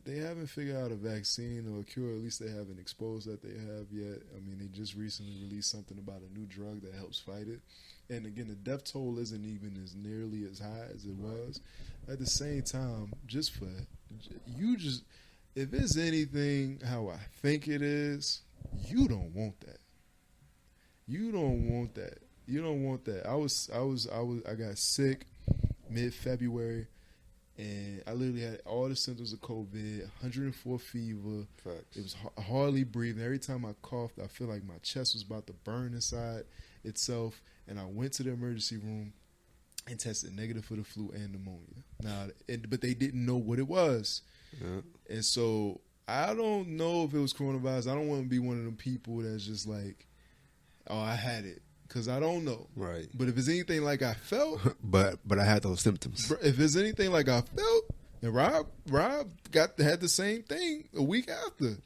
they haven't figured out a vaccine or a cure. At least they haven't exposed that they have yet. I mean, they just recently released something about a new drug that helps fight it. And again, the death toll isn't even as nearly as high as it was. At the same time, if it's anything how I think it is, you don't want that. You don't want that. I got sick mid-February, and I literally had all the symptoms of COVID, 104 fever. Facts. It was hardly breathing. Every time I coughed, I feel like my chest was about to burn inside itself. And I went to the emergency room and tested negative for the flu and pneumonia. But they didn't know what it was. Yeah. And so I don't know if it was coronavirus. I don't want to be one of them people that's just like, oh, I had it. Because I don't know. Right. But if it's anything like I felt. but I had those symptoms. If it's anything like I felt, and Rob had the same thing a week after.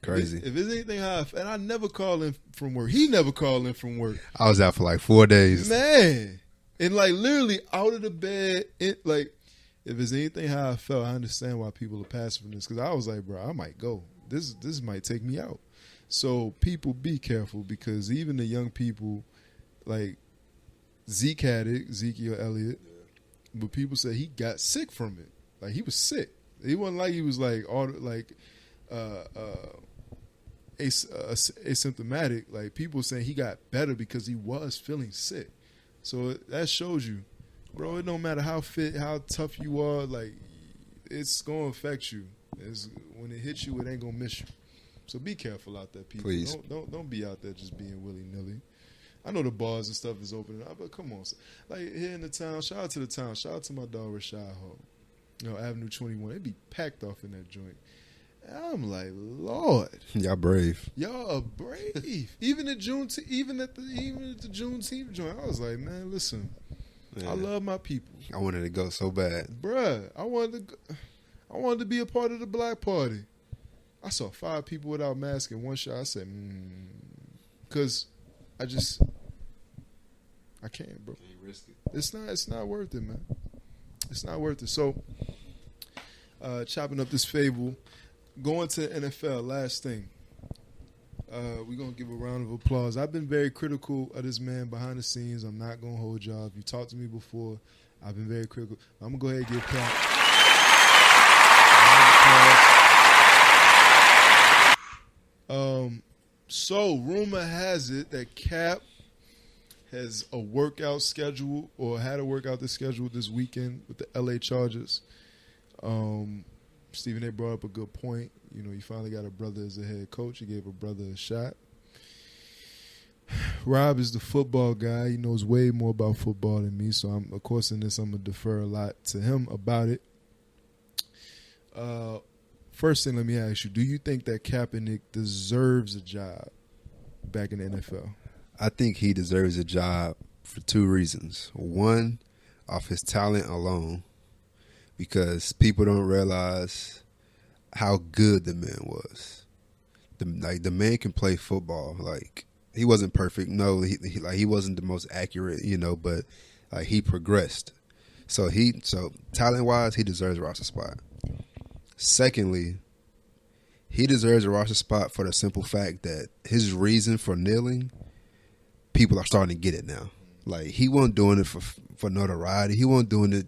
Crazy. If it's anything how and I never called in from work. He never called in from work. I was out for like 4 days. Man. And like literally out of the bed, if it's anything how I felt, I understand why people are passing from this. Because I was like, bro, I might go. This might take me out. So people be careful, because even the young people, like Zeke had it, Ezekiel Elliott, but people say he got sick from it. Like he was sick. It wasn't like he was like asymptomatic. Like people saying he got better because he was feeling sick. So that shows you, bro, it don't matter how fit, how tough you are, like it's gonna affect you. When it hits you, it ain't gonna miss you. So be careful out there, people. Please. Don't be out there just being willy-nilly. I know the bars and stuff is opening up, but come on. Like here in the town, shout out to the town. Shout out to my dog Rashad Hall. Avenue 21. They be packed off in that joint. And I'm like, Lord. Y'all brave. Y'all are brave. even at the Juneteenth joint, I was like, man, listen. Man, I love my people. I wanted to go so bad. Bruh, I wanted to be a part of the black party. I saw 5 people without masks in one shot. I said, because I can't, bro. Can't risk it. It's not worth it, man. It's not worth it. So, chopping up this fable, going to NFL, last thing. We're going to give a round of applause. I've been very critical of this man behind the scenes. I'm not going to hold y'all. If you talked to me before, I've been very critical. I'm going to go ahead and give Kaep. So rumor has it that Kaep has a workout schedule, or had a workout this schedule this weekend with the LA Chargers. Stephen A brought up a good point. He finally got a brother as a head coach. He gave a brother a shot. Rob is the football guy. He knows way more about football than me. So, of course, in this, I'm going to defer a lot to him about it. First thing, let me ask you, do you think that Kaepernick deserves a job back in the NFL? I think he deserves a job for 2 reasons. One, off his talent alone, because people don't realize how good the man was. The man can play football. Like, he wasn't perfect. No, he wasn't the most accurate, but he progressed. So talent wise, he deserves a roster spot. Secondly, he deserves a roster spot for the simple fact that his reason for kneeling, people are starting to get it now. Like, he wasn't doing it for notoriety. He wasn't doing it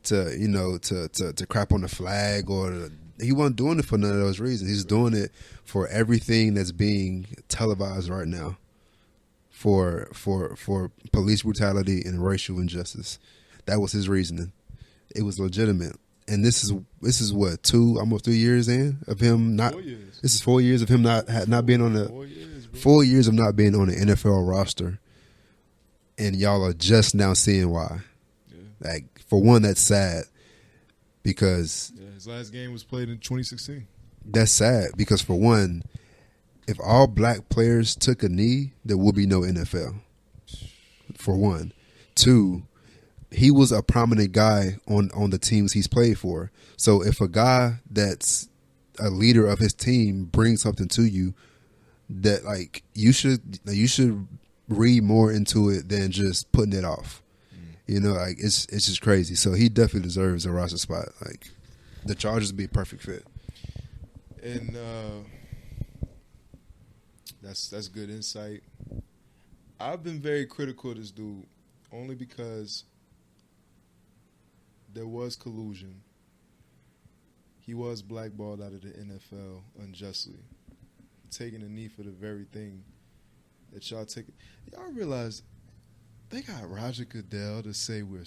to crap on the flag, he wasn't doing it for none of those reasons. He's doing it for everything that's being televised right now, for police brutality and racial injustice. That was his reasoning. It was legitimate. And this is what, 2, almost 3 years in of him not. 4 years. This is 4 years of him not being on the 4 years, bro. 4 years of not being on the NFL roster, and y'all are just now seeing why. Yeah. Like, for one, that's sad, because his last game was played in 2016. That's sad because, for one, if all black players took a knee, there would be no NFL. For one. 2, he was a prominent guy on the teams he's played for. So if a guy that's a leader of his team brings something to you, that you should read more into it than just putting it off. It's just crazy. So he definitely deserves a roster spot. Like, the Chargers would be a perfect fit. And that's good insight. I've been very critical of this dude only because there was collusion. He was blackballed out of the NFL unjustly, taking a knee for the very thing that y'all take. Y'all realize they got Roger Goodell to say we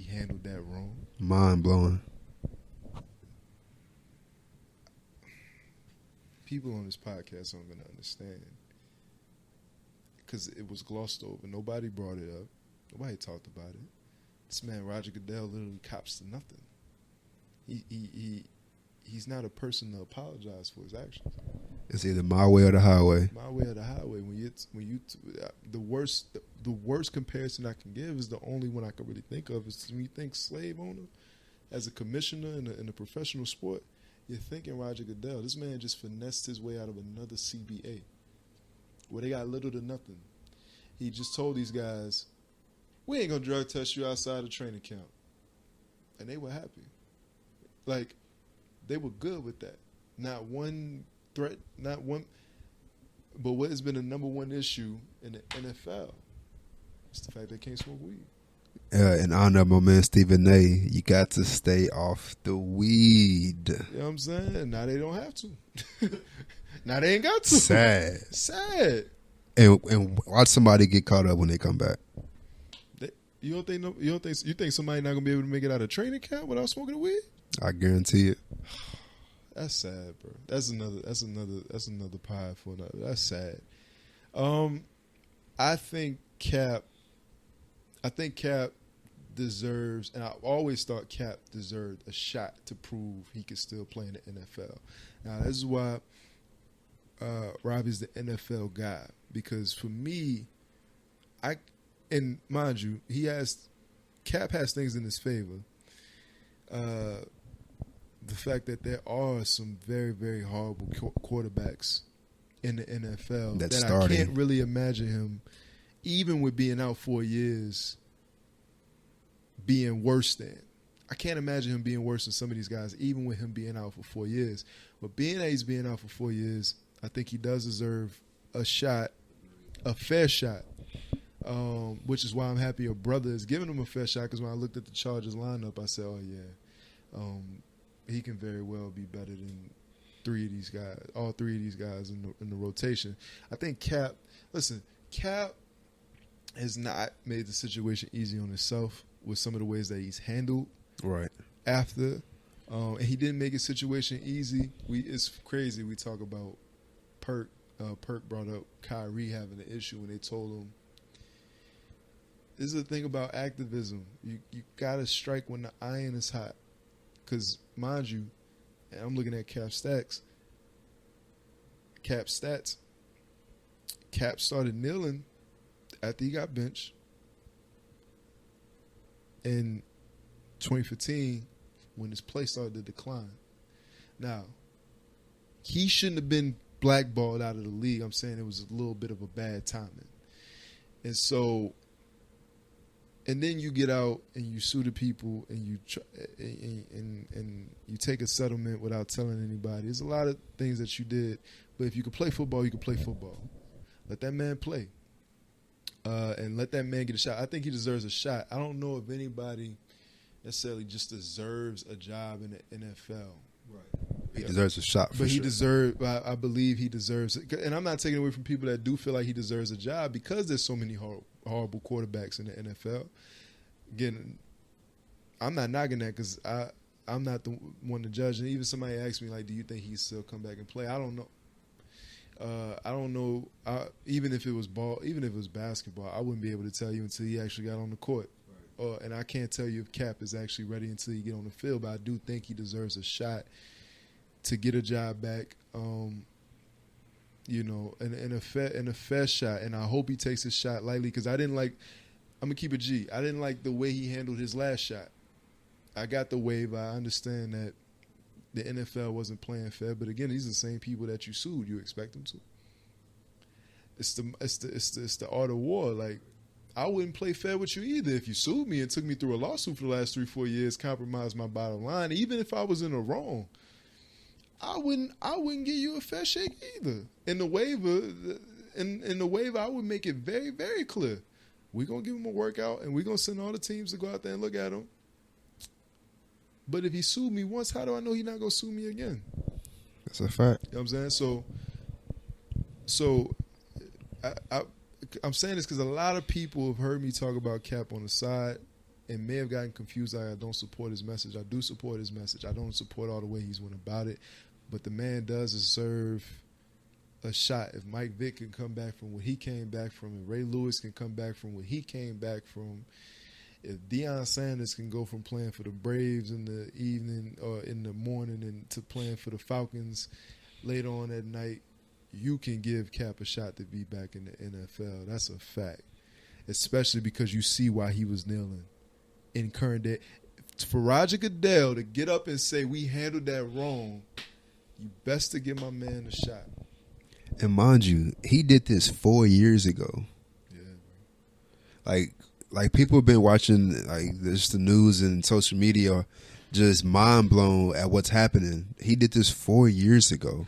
handled that wrong. Mind blowing. People on this podcast aren't gonna understand because it was glossed over. Nobody brought it up. Nobody talked about it. This man Roger Goodell literally cops to nothing. He's not a person to apologize for his actions. It's either my way or the highway. My way or the highway. The worst comparison I can give is the only one I can really think of is when you think slave owner as a commissioner in a professional sport. You're thinking Roger Goodell. This man just finessed his way out of another CBA where they got little to nothing. He just told these guys, we ain't going to drug test you outside of training camp. and they were happy. Like, they were good with that. Not one threat, not one. But what has been the number one issue in the NFL is the fact they can't smoke weed. In honor of my man Stephen A., you got to stay off the weed. You know what I'm saying? Now they don't have to. Now they ain't got to. Sad. And watch somebody get caught up when they come back. You think somebody not gonna be able to make it out of training camp without smoking weed? I guarantee it. That's sad, bro. That's another pie for another. That's sad. I think Kaep deserves, and I always thought Kaep deserved a shot to prove he could still play in the NFL. Now, this is why Robbie's the NFL guy, because for me, and mind you, Kaep has things in his favor. The fact that there are some very, very horrible quarterbacks in the NFL that I can't really imagine him, even with being out 4 years, being worse than. I can't imagine him being worse than some of these guys, even with him being out for 4 years. But being that he's being out for 4 years, I think he does deserve a shot, a fair shot, which is why I'm happy your brother is giving him a fair shot, because when I looked at the Chargers lineup, I said, oh, yeah, he can very well be better than all three of these guys in the rotation. I think Kaep has not made the situation easy on himself with some of the ways that he's handled after. And he didn't make his situation easy. It's crazy. We talk about Perk. Perk brought up Kyrie having an issue when they told him, this is the thing about activism. You got to strike when the iron is hot. Because, mind you, and I'm looking at Kaep stats. Kaep started kneeling after he got benched in 2015 when his play started to decline. Now, he shouldn't have been blackballed out of the league. I'm saying it was a little bit of a bad timing. And so, and then you get out and you sue the people and you take a settlement without telling anybody. There's a lot of things that you did, but if you could play football, you could play football. Let that man play, and let that man get a shot. I think he deserves a shot. I don't know if anybody necessarily just deserves a job in the NFL. Right. He deserves a shot, but he deserves. I believe he deserves it, and I'm not taking away from people that do feel like he deserves a job because there's so many horrible quarterbacks in the NFL. Again, I'm not knocking that because I'm not the one to judge. And even somebody asked me, like, do you think he'd still come back and play? I don't know. I don't know. Even if it was basketball, I wouldn't be able to tell you until he actually got on the court. Right. And I can't tell you if Kaep is actually ready until you get on the field. But I do think he deserves a shot to get a job back. You know, in a fair shot, and I hope he takes his shot lightly because I'm gonna keep it G. I didn't like the way he handled his last shot. I got the wave. I understand that the NFL wasn't playing fair, but again, these are the same people that you sued. You expect them to. It's the art of war. Like, I wouldn't play fair with you either if you sued me and took me through a lawsuit for the last 3-4 years, compromised my bottom line. Even if I was in the wrong, I wouldn't give you a fair shake either. In the waiver, I would make it very, very clear. We're going to give him a workout, and we're going to send all the teams to go out there and look at him. But if he sued me once, how do I know he's not going to sue me again? That's a fact. You know what I'm saying? So I'm saying this because a lot of people have heard me talk about Kaep on the side and may have gotten confused. I don't support his message. I do support his message. I don't support all the way he's went about it. But the man does deserve a shot. If Mike Vick can come back from what he came back from, and Ray Lewis can come back from what he came back from, if Deion Sanders can go from playing for the Braves in the evening or in the morning and to playing for the Falcons later on at night, you can give Kaep a shot to be back in the NFL. That's a fact. Especially because you see why he was kneeling in current day. For Roger Goodell to get up and say we handled that wrong, you best to give my man a shot. And mind you, he did this 4 years ago. Yeah. Like, like people have been watching like just the news and social media, just mind blown at what's happening. He did this 4 years ago.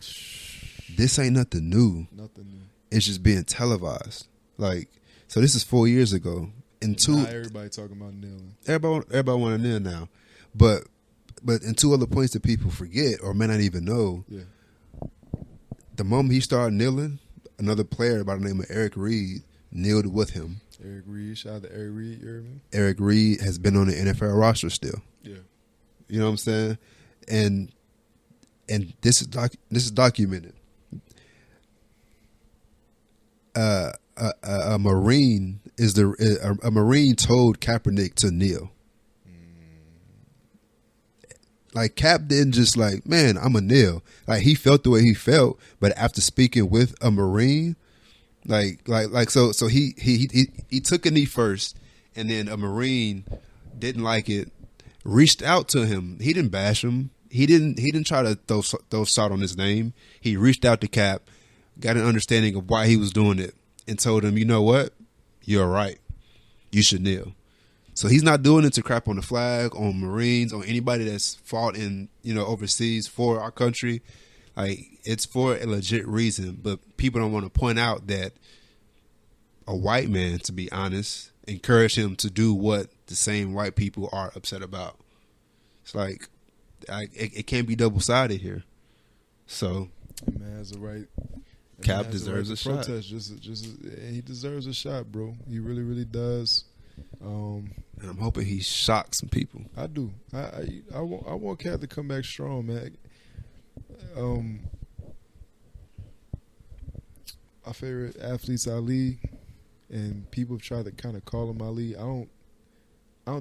This ain't nothing new. Nothing new. It's just being televised. Like, so this is 4 years ago. And Now everybody talking about kneeling. Everybody want to kneel now, but in two other points that people forget or may not even know. Yeah. The moment he started kneeling, another player by the name of Eric Reed kneeled with him. Eric Reed, shout out to Eric Reed. You heard me? Eric Reed has been on the NFL roster still. Yeah. You know what I'm saying? And this is documented. A Marine a Marine told Kaepernick to kneel. Like Cap didn't just like, man, I'm a kneel. Like he felt the way he felt, but after speaking with a Marine, so he took a knee first, and then a Marine didn't like it, reached out to him. He didn't bash him. He didn't try to throw salt on his name. He reached out to Cap, got an understanding of why he was doing it, and told him, you know what, you're right. You should kneel. So he's not doing it to crap on the flag, on Marines, on anybody that's fought in, overseas for our country. Like, it's for a legit reason. But people don't want to point out that a white man, to be honest, encouraged him to do what the same white people are upset about. It's like, it can't be double-sided here. So, man has a right. Cap deserves a shot. Protest, he deserves a shot, bro. He really, really does. And I'm hoping he shocks some people. I do. I want Cap to come back strong, man. My favorite athlete's Ali, and people have tried to kind of call him Ali. I don't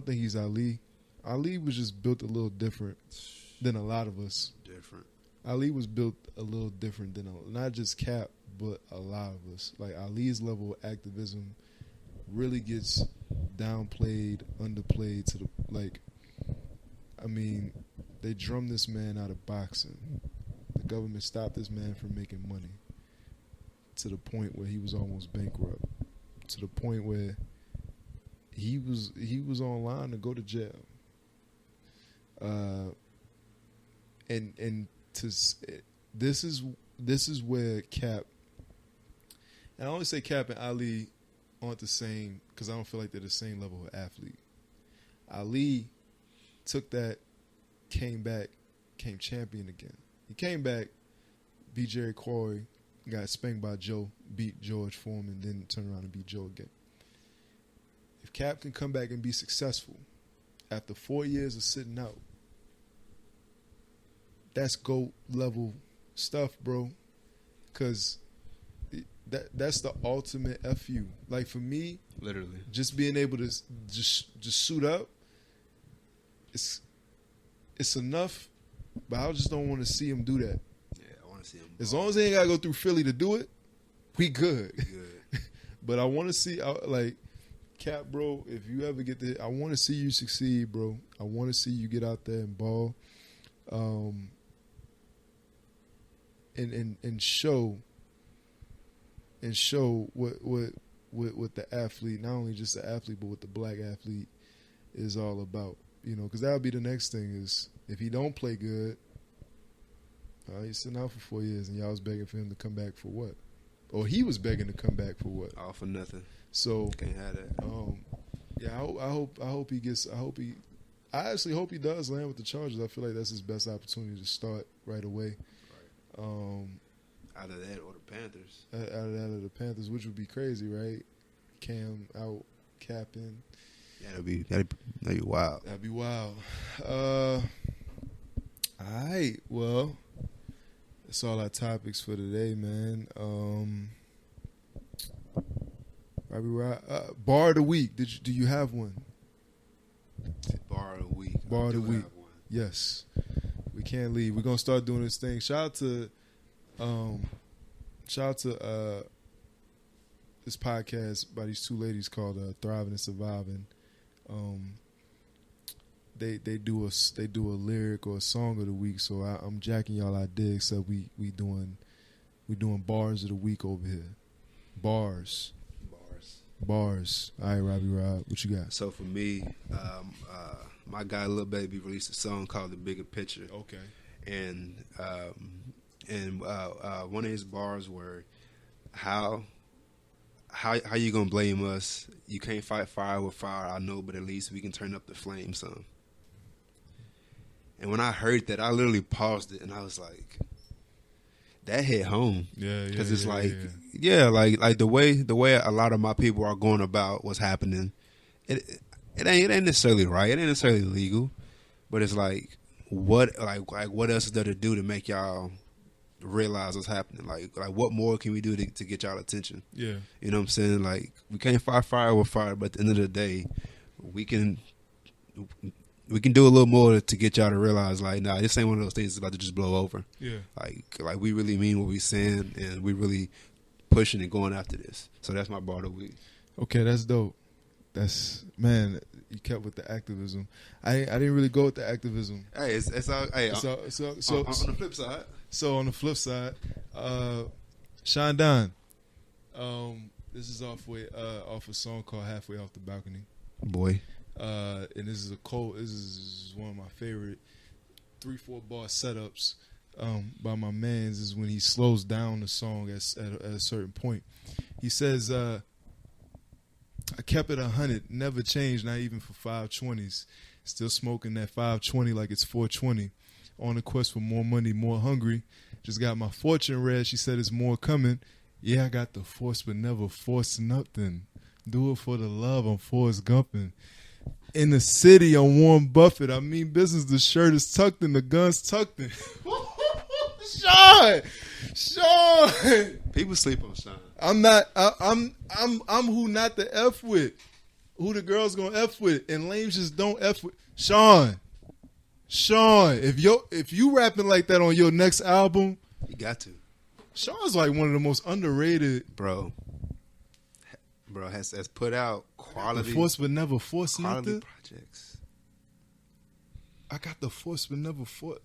think he's Ali. Ali was just built a little different than a lot of us. Different. Ali was built a little different than not just Cap, but a lot of us. Like Ali's level of activism really gets downplayed, underplayed to the they drummed this man out of boxing. The government stopped this man from making money to the point where he was almost bankrupt. To the point where he was online to go to jail. This is where Cap, and I only say Cap and Ali aren't the same because I don't feel like they're the same level of athlete. Ali took that, came back, came champion again. He came back, beat Jerry Quarry, got spanked by Joe, beat George Foreman, then turned around and beat Joe again. If Cap can come back and be successful after 4 years of sitting out, that's GOAT level stuff, bro. Because that's the ultimate FU. Like for me, literally, just being able to just suit up, it's enough. But I just don't want to see him do that. Yeah, I want to see him. As long as they ain't gotta go through Philly to do it, we good. But I want to see like Cap, bro. If you ever get there, I want to see you succeed, bro. I want to see you get out there and ball, and show what the athlete, not only just the athlete, but what the black athlete is all about. Because that'll be the next thing is if he don't play good, he's sitting out for 4 years, and y'all was begging for him to come back for what? Or he was begging to come back for what? All for nothing. So can't have that. Yeah, I hope he gets. I actually hope he does land with the Chargers. I feel like that's his best opportunity to start right away. Right. Either that or the Panthers. Out of the Panthers, which would be crazy, right? Cam out, capping. Yeah, that'd be wild. That'd be wild. All right, well, that's all our topics for today, man. Bar of the week. Do you have one? Bar of the week. Bar of the week. Yes. We can't leave. We're gonna start doing this thing. Shout out to this podcast by these two ladies called Thriving and Surviving. They do a lyric or a song of the week. So I'm jacking y'all idea, except we doing bars of the week over here. Bars. Bars. All right, Robbie Rob, what you got? So for me, my guy Lil Baby released a song called "The Bigger Picture." Okay. And one of his bars were, how you gonna blame us? You can't fight fire with fire, I know, but at least we can turn up the flame some. And when I heard that, I literally paused it and I was like, that hit home. Yeah, because it's like the way a lot of my people are going about what's happening. It ain't necessarily right. It ain't necessarily legal, but it's like what else is there to do to make y'all realize what's happening? Like what more can we do to get y'all attention? Yeah, you know what I'm saying? Like, we can't fight fire with fire, but at the end of the day, we can do a little more to get y'all to realize, like, nah, this ain't one of those things that's about to just blow over. Yeah, like we really mean what we saying, and we really pushing and going after this. So that's my bar of the week. Okay, that's dope. That's, man, you kept with the activism. I didn't really go with the activism. Hey, it's all. Hey, so on the flip side. So on the flip side, Sean Don. This is off a song called "Halfway Off the Balcony." Boy. And this is This is one of my favorite 3-4 bar setups by my man's. Is when he slows down the song at a certain point. He says, "I kept it 100, never changed, not even for 520s. Still smoking that 520 like it's 420. On the quest for more money, more hungry. Just got my fortune read. She said it's more coming. Yeah, I got the force, but never force nothing. Do it for the love. I'm Forrest Gumping. In the city, I'm Warren Buffett. I mean business. The shirt is tucked in, the gun's tucked in." Sean. People sleep on Sean. I'm not. I'm who not to F with. Who the girls gonna F with, and lames just don't F with. Sean, if you rapping like that on your next album, you got to. Sean's like one of the most underrated. Bro has put out quality. The force but never force quality nothing. Projects. I got the force but never force.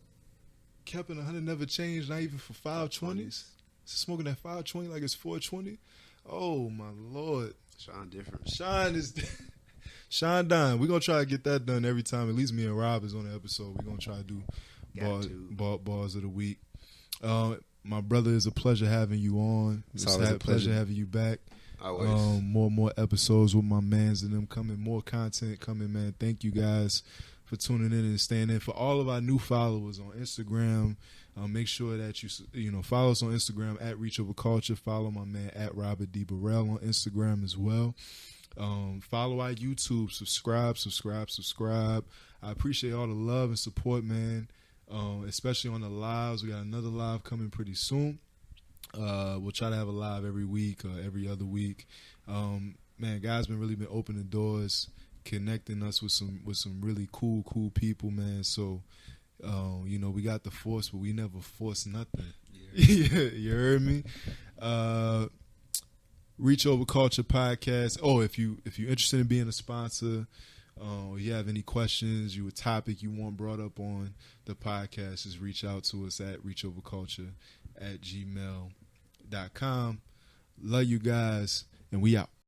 Kept in 100, never changed, not even for 520s. Smoking that 520 like it's 420. Oh my Lord. Sean different. Sean Don. We're gonna try to get that done every time. At least me and Rob is on the episode. We're gonna try to do bars of the week. My brother, it's a pleasure having you on. It's always a pleasure having you back. Always. More episodes with my mans and them coming. More content coming, man. Thank you guys for tuning in and staying in. For all of our new followers on Instagram, make sure that you follow us on Instagram at reachoverculture. Follow my man at Robert D. Burrell on Instagram as well. Follow our YouTube. Subscribe. I appreciate all the love and support, man. Especially on the lives. We got another live coming pretty soon. We'll try to have a live every week or every other week. Man, guys been opening doors, connecting us with some really cool people, man. So we got the force, but we never force nothing. Yeah. You heard me? Reach Over Culture podcast. Oh, if you're interested in being a sponsor, or you have any questions, a topic you want brought up on the podcast, just reach out to us at reachoverculture@gmail.com. Love you guys, and we out.